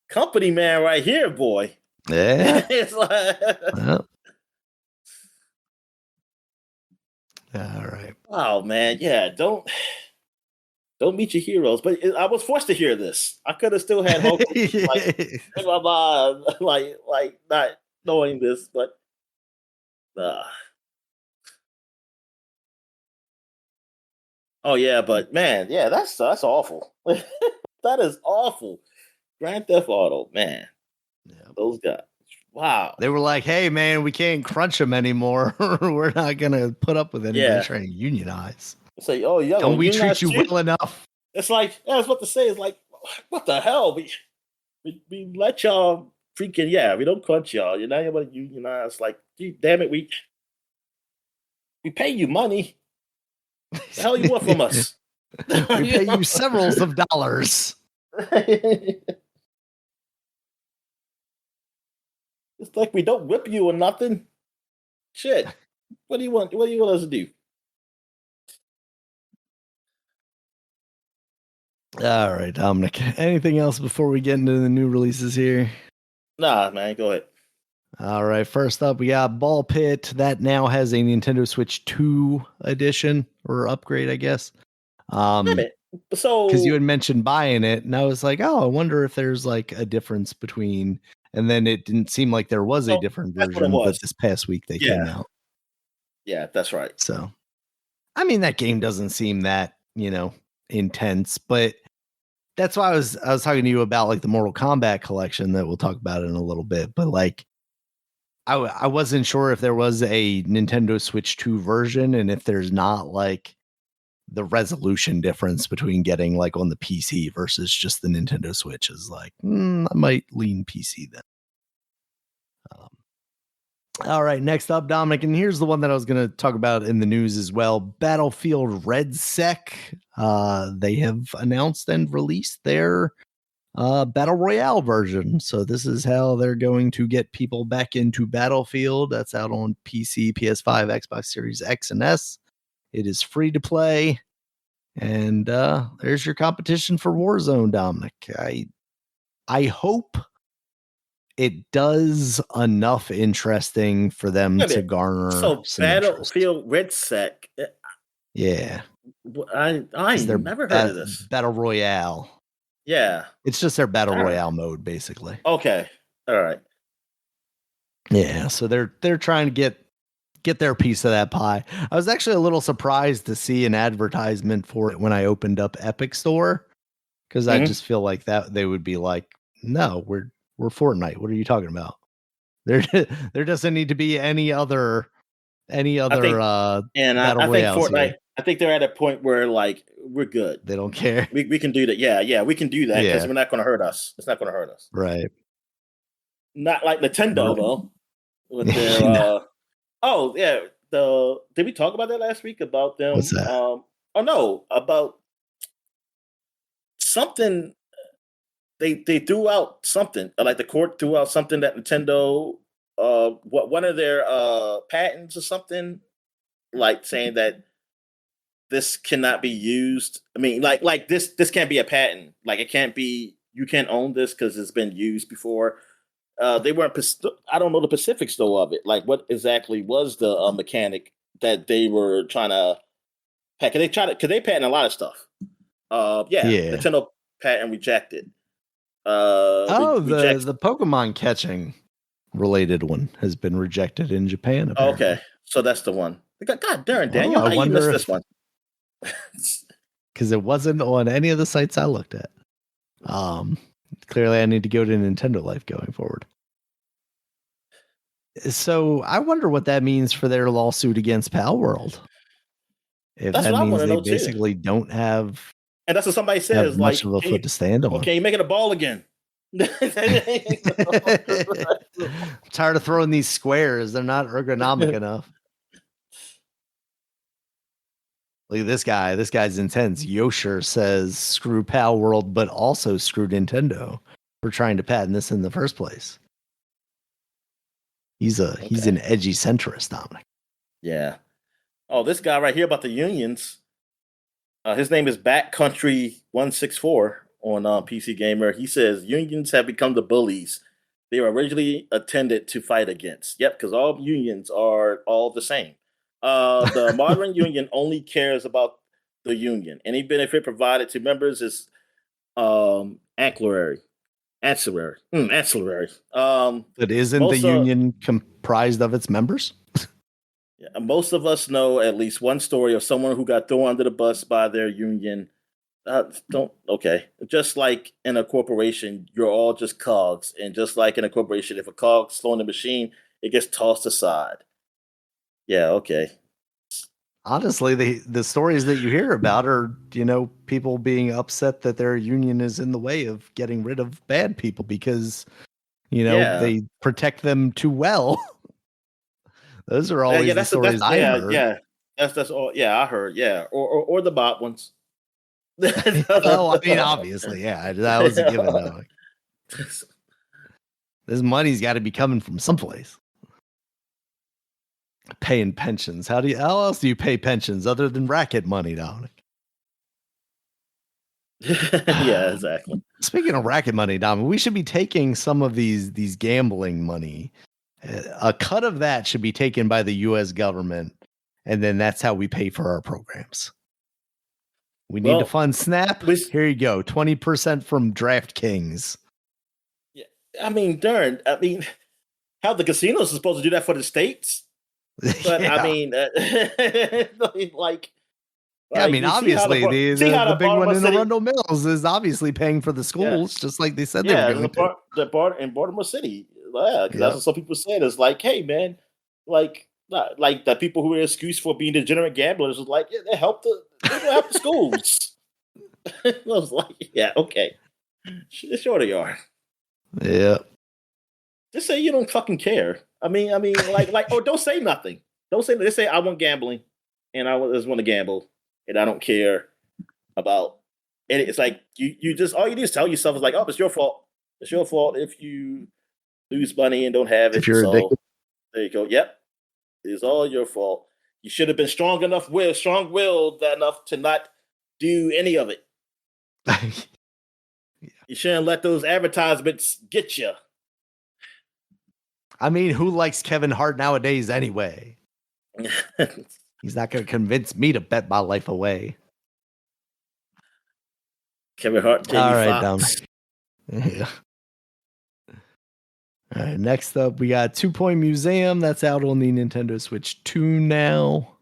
Company man, right here, boy. Yeah. It's like, well. All right. Oh man, yeah. Don't meet your heroes. But I was forced to hear this. I could have still had Hulk like in my mind, like not knowing this, but oh yeah, but man, yeah, that's awful. That is awful. Grand Theft Auto, man. Yeah, those guys. Wow. They were like, "Hey, man, we can't crunch them anymore. We're not gonna put up with anybody trying to unionize." Say, oh, yeah, don't we treat you well enough? It's like I was about to say. It's like, what the hell? We let y'all freaking we don't crunch y'all. You're not able to unionize. Like, damn it, we pay you money. The hell you want from us? We pay you severals of dollars. It's like we don't whip you or nothing. Shit. What do you want? What do you want us to do? All right, Dominic. Anything else before we get into the new releases here? Nah, man. Go ahead. All right. First up, we got Ball Pit. That now has a Nintendo Switch 2 edition or upgrade, I guess. So because you had mentioned buying it, and I was like, oh, I wonder if there's like a difference between. And then it didn't seem like there was a different version, but this past week they came out. Yeah, that's right. So, I mean, that game doesn't seem that intense, but that's why I was talking to you about like the Mortal Kombat collection that we'll talk about in a little bit. But like, I wasn't sure if there was a Nintendo Switch 2 version, and if there's not, like the resolution difference between getting like on the PC versus just the Nintendo Switch is like, I might lean PC then. All right, next up, Dominic, and here's the one that I was going to talk about in the news as well. Battlefield Red Sec. They have announced and released their Battle Royale version. So this is how they're going to get people back into Battlefield. That's out on PC, PS5, Xbox Series X and S. It is free to play. And there's your competition for Warzone, Dominic. I hope it does enough interesting for them to garner some Battlefield interest. Red Sec. Yeah. I never heard of this. Battle Royale. Yeah. It's just their Battle Royale mode, basically. Okay. All right. Yeah, so they're trying to get their piece of that pie. I was actually a little surprised to see an advertisement for it when I opened up Epic Store, because I just feel like that they would be like, no, we're Fortnite. What are you talking about? There doesn't need to be any other Battle Royales Fortnite. here. I think they're at a point where like we're good. They don't care. We can do that. Yeah, we can do that because we're not going to hurt us. It's not going to hurt us. Right. Not like Nintendo though. With their oh yeah, did we talk about that last week about them? What's that? Oh no, about something. They threw out something like the court threw out something that Nintendo one of their patents or something, like saying that this cannot be used. I mean, like this can't be a patent. Like it can't be. You can't own this because it's been used before. They weren't. I don't know the specifics though of it. Like what exactly was the mechanic that they were trying to patent? Because they patent a lot of stuff. Yeah, Yeah. Nintendo patent rejected. Oh, Rejects. the Pokemon catching related one has been rejected in Japan, Oh, okay, apparently. so that's the one. God darn, Oh, Daniel, I how you wonder missed this if one? because it wasn't on any of the sites I looked at. Clearly I need to go to Nintendo Life going forward. So I wonder what that means for their lawsuit against Pal World. If That's that what I want means to they know too. basically don't And that's what somebody have says. much Like, of a foot to stand on. can you make it a ball again? I'm tired of throwing these squares. They're not ergonomic enough. Look at this guy. This guy's intense. Yosher says screw Pal World, but also screw Nintendo for trying to patent this in the first place. He's an edgy centrist, Dominic. Yeah. Oh, this guy right here about the unions. His name is Backcountry164 on PC Gamer. He says unions have become the bullies they were originally intended to fight against. Yep, because all unions are all the same. The modern union only cares about the union. Any benefit provided to members is ancillary. Ancillary. But isn't the Most of union comprised of its members? most of us know at least one story of someone who got thrown under the bus by their union. Don't okay. Just like in a corporation, you're all just cogs, and just like in a corporation, if a cog's slow in the machine, it gets tossed aside. Yeah, okay. Honestly, the stories that you hear about are, people being upset that their union is in the way of getting rid of bad people because, Yeah, they protect them too well. Those are yeah, always the stories I yeah, heard. yeah. That's all. Yeah, I heard. Yeah, or the bot ones. Oh, I mean, obviously, yeah, that was a given. Though. This money's got to be coming from someplace. Paying pensions. How else do you pay pensions other than racket money, Dominic? Yeah, exactly. Speaking of racket money, Dominic, we should be taking some of these gambling money. A cut of that should be taken by the U.S. government, and then that's how we pay for our programs. We need to Well, fund Snap. Here you go, 20% from DraftKings. yeah, I mean, darn. I mean, how the casinos are supposed to do that for the states? But Yeah. I mean, like, Yeah, I mean, you see how obviously, the big one Baltimore in City, Arundel Mills is obviously paying for the yeah, schools, just like they said they were yeah, going to. in Baltimore City, yeah, because that's Yep. what some people said. It's like, hey, man, like the people who are excused for being degenerate gamblers is like, yeah, they gonna help the schools. I was like, yeah, okay, sure they are. Yeah. Just say you don't fucking care. Like, or don't say nothing. Don't say. They say I want gambling, and I just want to gamble, and I don't care about. And it's like you just all you do is tell yourself is like, oh, it's your fault. It's your fault if you lose money and don't have If it. you're So addicted. there you go. Yep, it's all your fault. You should have been strong willed enough to not do any of it. You shouldn't let those advertisements get you. I mean, who likes Kevin Hart nowadays anyway? He's not going to convince me to bet my life away. Kevin Hart, Jamie All right, Foxx. Yeah. All right, next up, we got 2 Point Museum. That's out on the Nintendo Switch 2 now.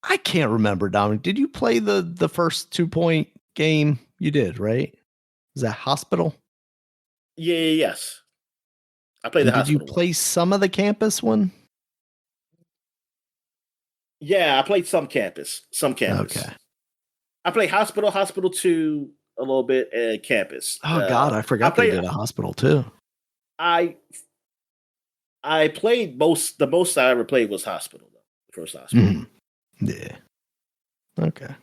I can't remember, Dominic. Did you play the first 2 Point game? You did, right? Is that Hospital? Yes. I played And the did you hospital one. play some of the campus one? Yeah, I played some campus. Okay. I played Hospital 2 a little bit, and campus. Oh God, I forgot they did a Hospital too. I played the most I ever played was Hospital though. The first Hospital. Mm-hmm. Yeah. Okay.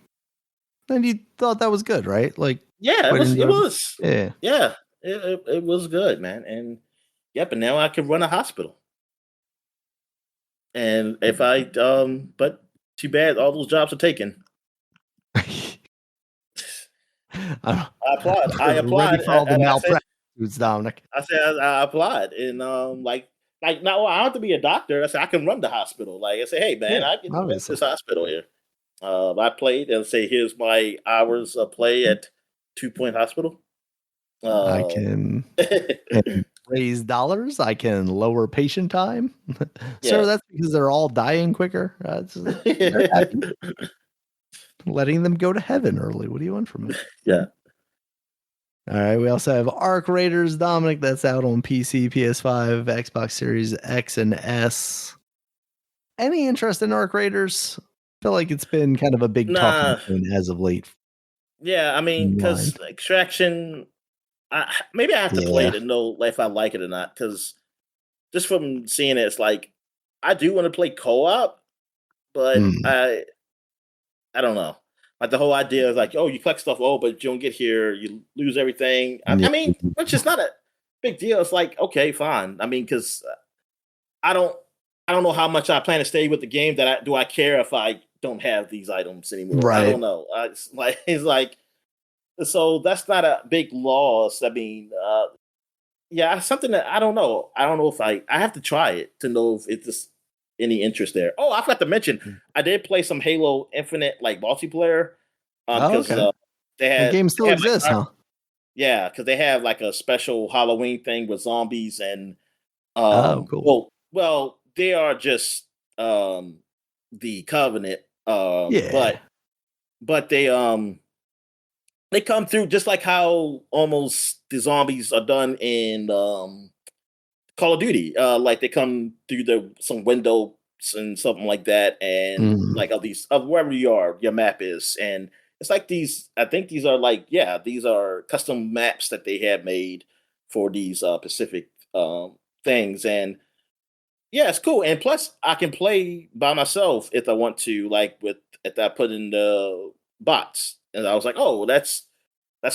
And you thought that was good, right? Like, yeah, it was. Yeah. Yeah, it was good, man. And yep, and now I can run a hospital. And if but too bad all those jobs are taken. I applied. Ready for all the and malpractice, Dominic. I said I applied, and like now I don't have to be a doctor. I said I can run the hospital. Like I said, hey man, Yeah, I can run obviously. this hospital here. I played and say, here's my hours of play at 2 Point Hospital. I Uh, can raise dollars. I can lower patient time. Sir, yeah. that's because they're all dying quicker. They're happy. Letting them go to heaven early. What do you want from me? Yeah. All right. We also have Arc Raiders, Dominic. That's out on PC, PS5, Xbox Series X and S. Any interest in Arc Raiders? I feel like it's been kind of a big talking Nah. point as of late. Yeah, I mean, Online. because Extraction, maybe I have to play it Yeah. to know if I like it or not. Because just from seeing it, it's like I do want to play co-op, but Mm, I don't know. Like the whole idea is like, oh, you collect stuff, oh, but you don't get here, you lose everything. yeah. I mean, which is not a big deal. It's like, okay, fine. I mean, because I don't, I don't know how much I plan to stay with the game. Do I care if I don't have these items anymore? I Right. don't know. It's like so that's not a big loss. I mean, yeah, something that I don't know. I don't know if I have to try it to know if it's any interest there. Oh, I forgot to mention, I did play some Halo Infinite like multiplayer Oh, because okay. The game they still have exists, like huh? yeah, because they have like a special Halloween thing with zombies and Oh, cool. they are just the Covenant Yeah. but they come through just like how almost the zombies are done in Call of Duty. Like they come through some windows and something like that, and Mhm. like of wherever you are, your map is, and it's like these. I think these are like these are custom maps that they have made for these Pacific things, and yeah, it's cool. And plus, I can play by myself if I want to, like with if I put in the bots, and I was like, oh, that's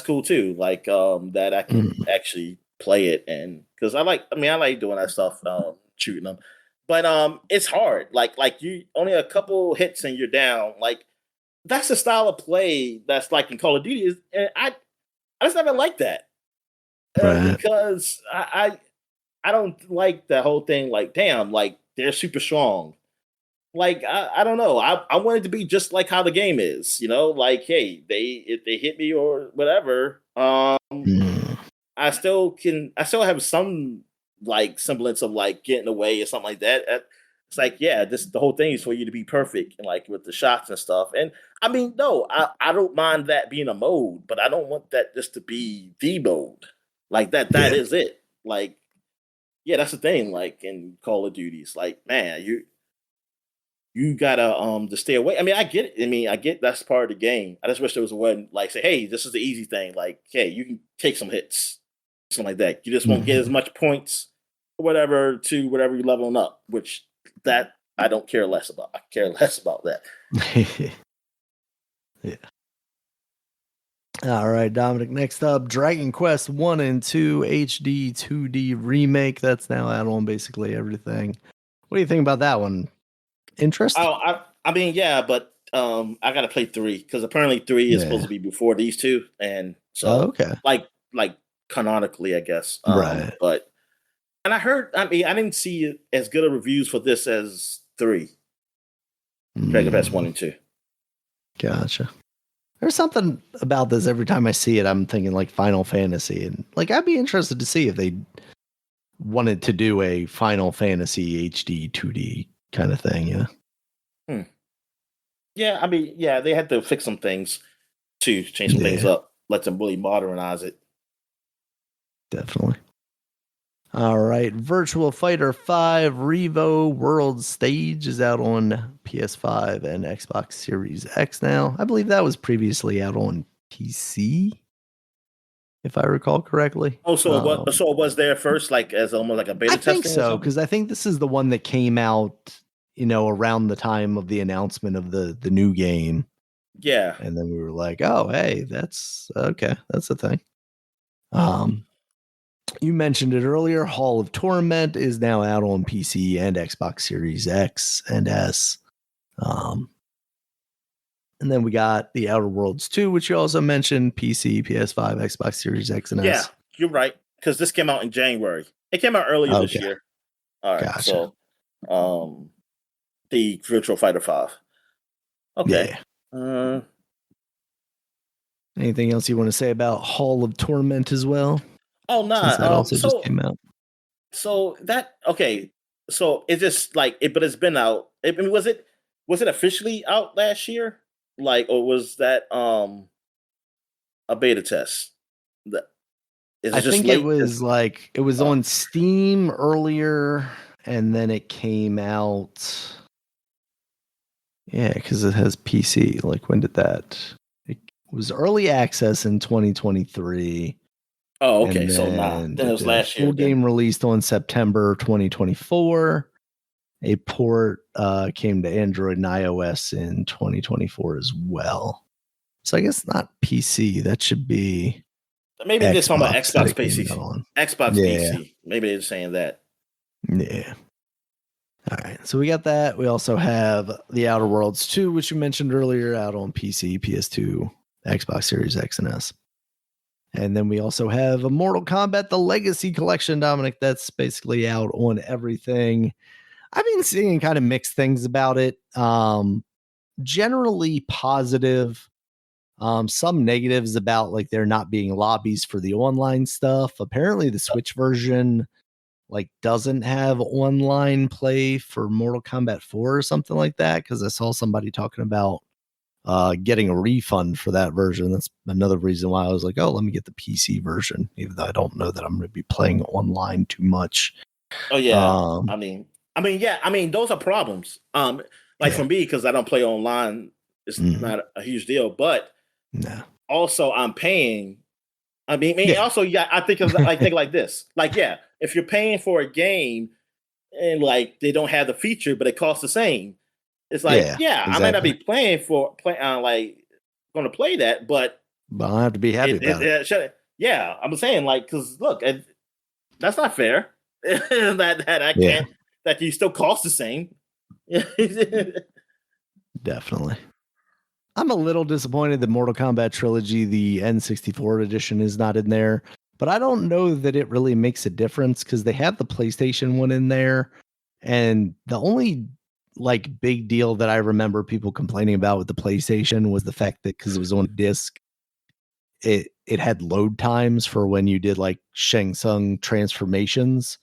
cool too. Like that I can Mhm. actually play it and because I like doing that stuff, shooting them. But it's hard. Like you only a couple hits and you're down. Like that's the style of play that's like in Call of Duty is and I just never like that. Right. Because I don't like the whole thing like damn, like they're super strong. Like I don't know. I want it to be just like how the game is, like hey, if they hit me or whatever, Mm. I still have some like semblance of like getting away or something like that. It's like, yeah, this the whole thing is for you to be perfect and like with the shots and stuff. And I mean, no, I don't mind that being a mode, but I don't want that just to be the mode. Like that Yeah. is it. Like, yeah, that's the thing. Like in Call of Duty, it's like, man, you gotta to stay away. I mean, I get it. I mean, I get that's part of the game. I just wish there was a way like say, hey, this is the easy thing. Like, hey, you can take some hits, something like that. You just won't get as Mhm. much points or whatever to whatever you're leveling up, which that I don't care less about. I care less about that. Yeah. All right, Dominic. Next up, Dragon Quest 1 and 2 HD 2D remake. That's now out on basically everything. What do you think about that one? Interest? I mean, yeah, but I gotta play three because apparently three is supposed Yeah. to be before these two, and Oh, so okay. like canonically, I guess. Right. But and I heard, I mean, I didn't see as good of reviews for this as three, Dragon Quest one Mm, and two. gotcha. There's something about this every time I see it, I'm thinking like Final Fantasy. And like, I'd be interested to see if they wanted to do a Final Fantasy HD 2D kind of thing. Yeah. Hmm. Yeah, I mean, yeah, they had to fix some things to change some things Yeah, up, let them really modernize it. definitely. All right. Virtual Fighter 5 Revo World Stage is out on PS5 and Xbox Series X now. I believe that was previously out on PC, if I recall correctly. Oh, so it was there first, like as almost like a I beta think testing or so, something. because I think this is the one that came out, around the time of the announcement of the new game. Yeah, And then we were like, oh, hey, that's okay. That's the thing. Um, You mentioned it earlier. Hall of Torment is now out on PC and Xbox Series X and S. Um, and then we got The Outer Worlds 2, which you also mentioned PC, PS5, Xbox Series X and yeah, S. you're right because this came out in January. It came out earlier this Okay, year. All right, gotcha. so um, the Virtual Fighter 5. Okay. Yeah. Uh, Anything else you want to say about Hall of Torment as well? oh Since that nah. also just came out. So that okay. So it's just like it, but it's been out. I mean, was it officially out last year? Like, or was that a beta test? That is I it just think it late? was like it was Uh, on Steam earlier and then it came out. Yeah, because it has PC. Like when did that? It was early access in 2023. oh, okay. And So nah. then Then it was the last year. full Then game released on September 2024. A port came to Android and iOS in 2024 as well. So I guess not PC. That should be maybe they're talking about Xbox that Xbox it came PC. out on. Xbox Yeah. PC. Maybe they're saying that. Yeah. All right. So we got that. We also have The Outer Worlds 2, which you mentioned earlier, out on PC, PS2, Xbox Series X and S. And then we also have a Mortal Kombat The Legacy Collection, Dominic. That's basically out on everything. I've been seeing kind of mixed things about it. Generally positive. Some negatives about like there not being lobbies for the online stuff. Apparently the Switch version like doesn't have online play for Mortal Kombat 4 or something like that, because I saw somebody talking about getting a refund for that version. That's another reason why I was like, oh, let me get the PC version, even though I don't know that I'm going to be playing online too much. Oh yeah. Um, Yeah. I mean, those are problems. Like yeah, for me, because I don't play online, it's not a huge deal. But no, also, I'm paying. yeah, Also, yeah, I think like this. Like, yeah, if you're paying for a game and like they don't have the feature, but it costs the same, it's like, yeah, yeah, I might not exactly. be like going to play that, but But I have to be happy about it. yeah, I'm saying like because look, that's not fair. that I Yeah, can't that you still cost the same. definitely. I'm a little disappointed that Mortal Kombat Trilogy, the N64 edition, is not in there, but I don't know that it really makes a difference because they have the PlayStation one in there. And the only like big deal that I remember people complaining about with the PlayStation was the fact that because it was on a disc, it had load times for when you did like Shang Tsung transformations,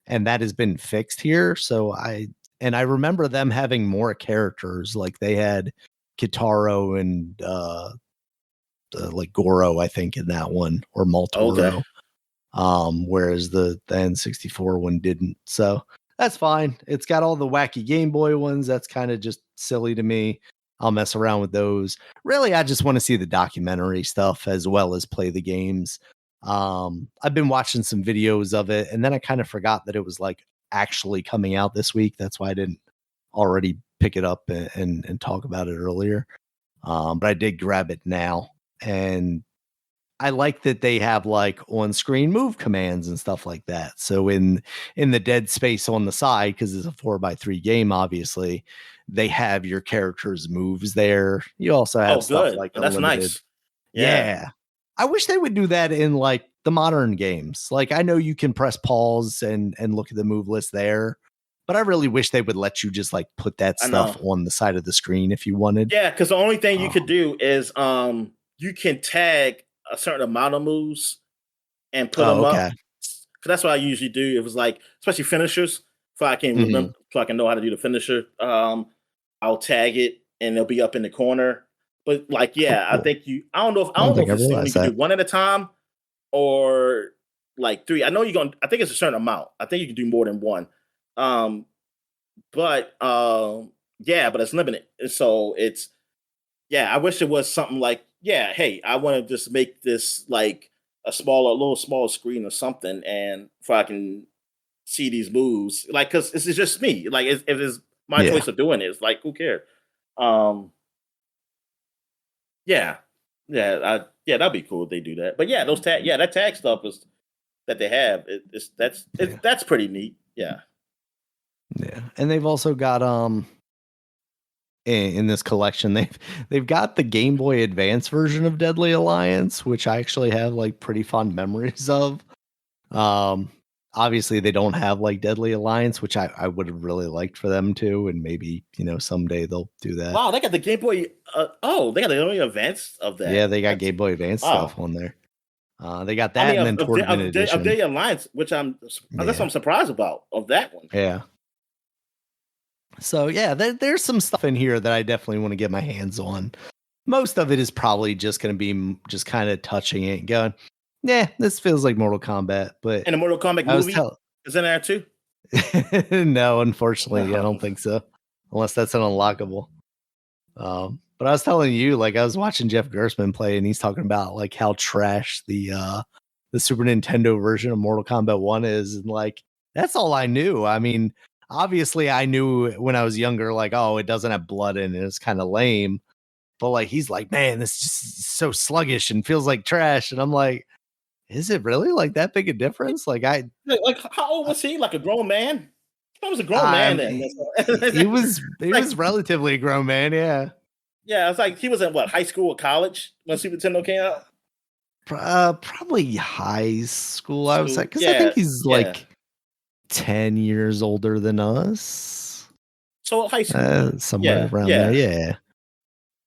and that has been fixed here. So I remember them having more characters, like they had Kitaro and like Goro, I think, in that one, or Okay. Maltoro. Whereas the N64 one didn't. So that's fine. It's got all the wacky Game Boy ones. That's kind of just silly to me. I'll mess around with those. Really, I just want to see the documentary stuff as well as play the games. I've been watching some videos of it, and then I kind of forgot that it was like actually coming out this week. That's why I didn't already pick it up and talk about it earlier. But I did grab it now, and I like that they have like on-screen move commands and stuff like that. So in the dead space on the side, because it's a 4x3 game, obviously, they have your character's moves there. You also have Oh, stuff good. like That's unlimited. nice. Yeah. Yeah. I wish they would do that in like the modern games. Like I know you can press pause and look at the move list there, but I really wish they would let you just like put that I stuff know. on the side of the screen if you wanted. Yeah, because the only thing you could Um, do is you can tag a certain amount of moves and put oh, them up. okay. So that's what I usually do. It was like, especially finishers, if I can Mhm. remember, so I can know how to do the finisher. I'll tag it and they'll be up in the corner. But like, Oh, yeah, cool. I I don't don't know think if I it's only realized you can do that. one at a time or like three. I know you're going. I think it's a certain amount. I think you can do more than one. Um, but yeah, but it's limited. And so it's yeah. I wish it was something like yeah. Hey, I want to just make this like a little smaller screen or something, and if I can see these moves, like because this is just me. Like if it's my Yeah. choice of doing it, it's like who cares? Um, yeah, yeah, that'd be cool if they do that. But yeah, that tag stuff is that they have. Yeah. That's pretty neat. Yeah. Yeah. And they've also got in this collection they've got the Game Boy Advance version of Deadly Alliance, which I actually have like pretty fond memories of. Um obviously they don't have like Deadly Alliance, which I would have really liked for them to, and maybe someday they'll do that. Wow, they got the Game Boy. They got the Game Boy Advance of that. Yeah, they got Game Boy Advance stuff on there. They got that, and then Tournament Edition. Of Deadly Alliance, which that's what I'm surprised about of that one. Yeah. So yeah, there's some stuff in here that I definitely want to get my hands on. Most of it is probably just going to be just kind of touching it and going, yeah, this feels like Mortal Kombat. But and the Mortal Kombat movie is in there too. No, unfortunately, I don't think so. Unless that's an unlockable. But I was telling you, like I was watching Jeff Gersman play, and he's talking about like how trash the Super Nintendo version of Mortal Kombat 1 is, and like that's all I knew. I mean, obviously I knew when I was younger, like, oh, it doesn't have blood in it, it's kind of lame. But like he's like, man, this is just so sluggish and feels like trash. And I'm like, is it really like that big a difference? Like how old was he? Like a grown man? He was a grown man then. He was relatively a grown man, yeah. Yeah, it's like he was in high school or college when Super Nintendo came out? Probably high school, I would say, because I think he's like 10 years older than us. So high school. Somewhere around there, yeah.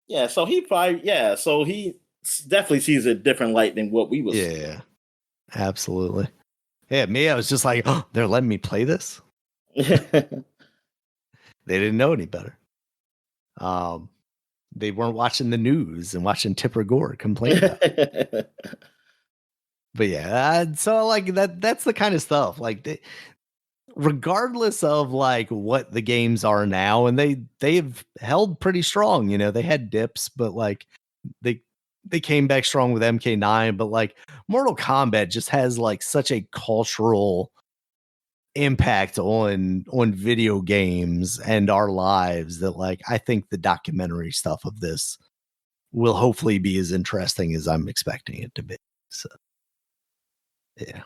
Yeah, so he definitely sees a different light than what we was. Yeah, absolutely. Yeah, me, I was just like, oh, they're letting me play this? They didn't know any better. They weren't watching the news and watching Tipper Gore complain about it. But yeah, so like that's the kind of stuff. Like regardless of like what the games are now, and they've held pretty strong. They had dips, but like they came back strong with MK9. But like Mortal Kombat just has like such a cultural impact on video games and our lives that like I think the documentary stuff of this will hopefully be as interesting as I'm expecting it to be. So yeah.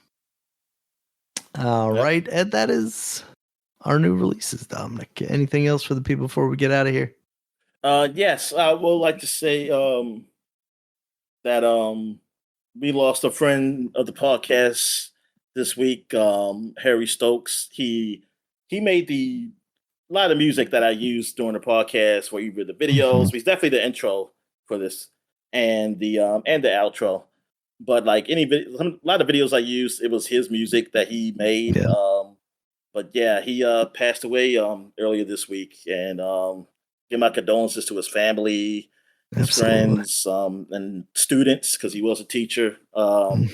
All right, Ed, that is our new releases, Dominic. Anything else for the people before we get out of here? Yes, I would like to say that we lost a friend of the podcast this week, Harry Stokes. He made a lot of music that I used during the podcast, for either the videos. Mm-hmm. He's definitely the intro for this and the outro. But like a lot of videos I used, it was his music that he made. Yeah. But yeah, he passed away earlier this week, and give my condolences to his family, his friends, and students, because he was a teacher. Band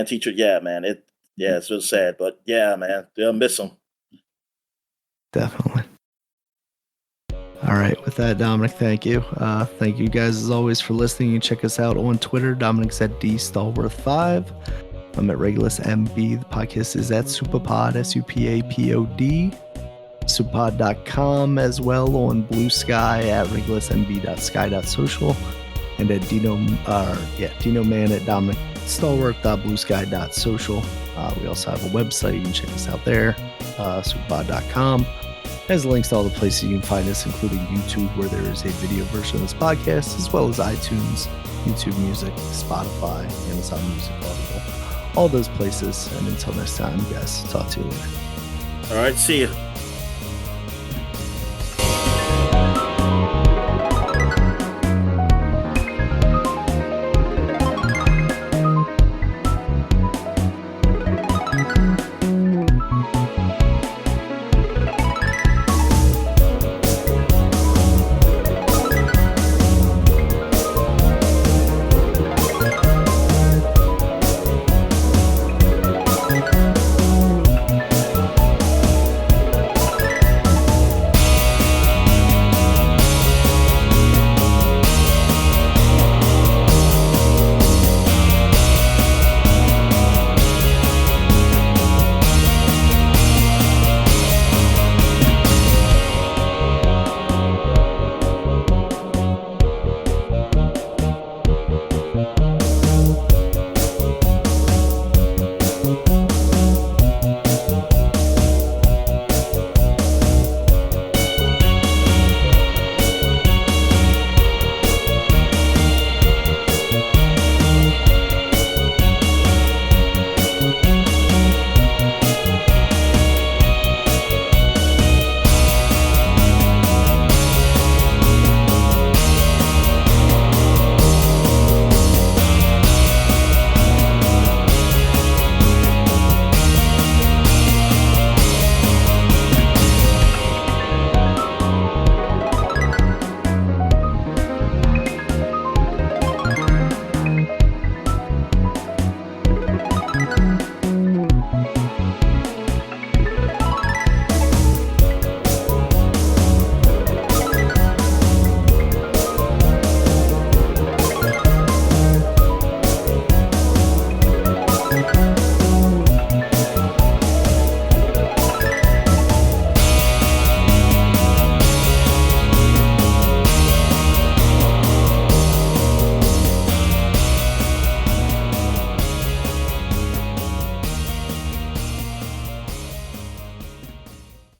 teacher. Yeah, man. It's so sad, but yeah, man, they'll miss him. Definitely. All right, with that, Dominic, thank you. Thank you guys as always for listening. You can check us out on Twitter. Dominic's at DStallworth5. I'm at Regulus MB. The podcast is at Supapod, SUPAPOD. Supapod.com as well, on Blue Sky at regulusmb.sky.social, and at Dino Man at DominicStallworth.bluesky.social. We also have a website. You can check us out there, Supapod.com. Has links to all the places you can find us, including YouTube, where there is a video version of this podcast, as well as iTunes, YouTube Music, Spotify, Amazon Music, Audible, all those places. And until next time, guys, talk to you later. All right, see you.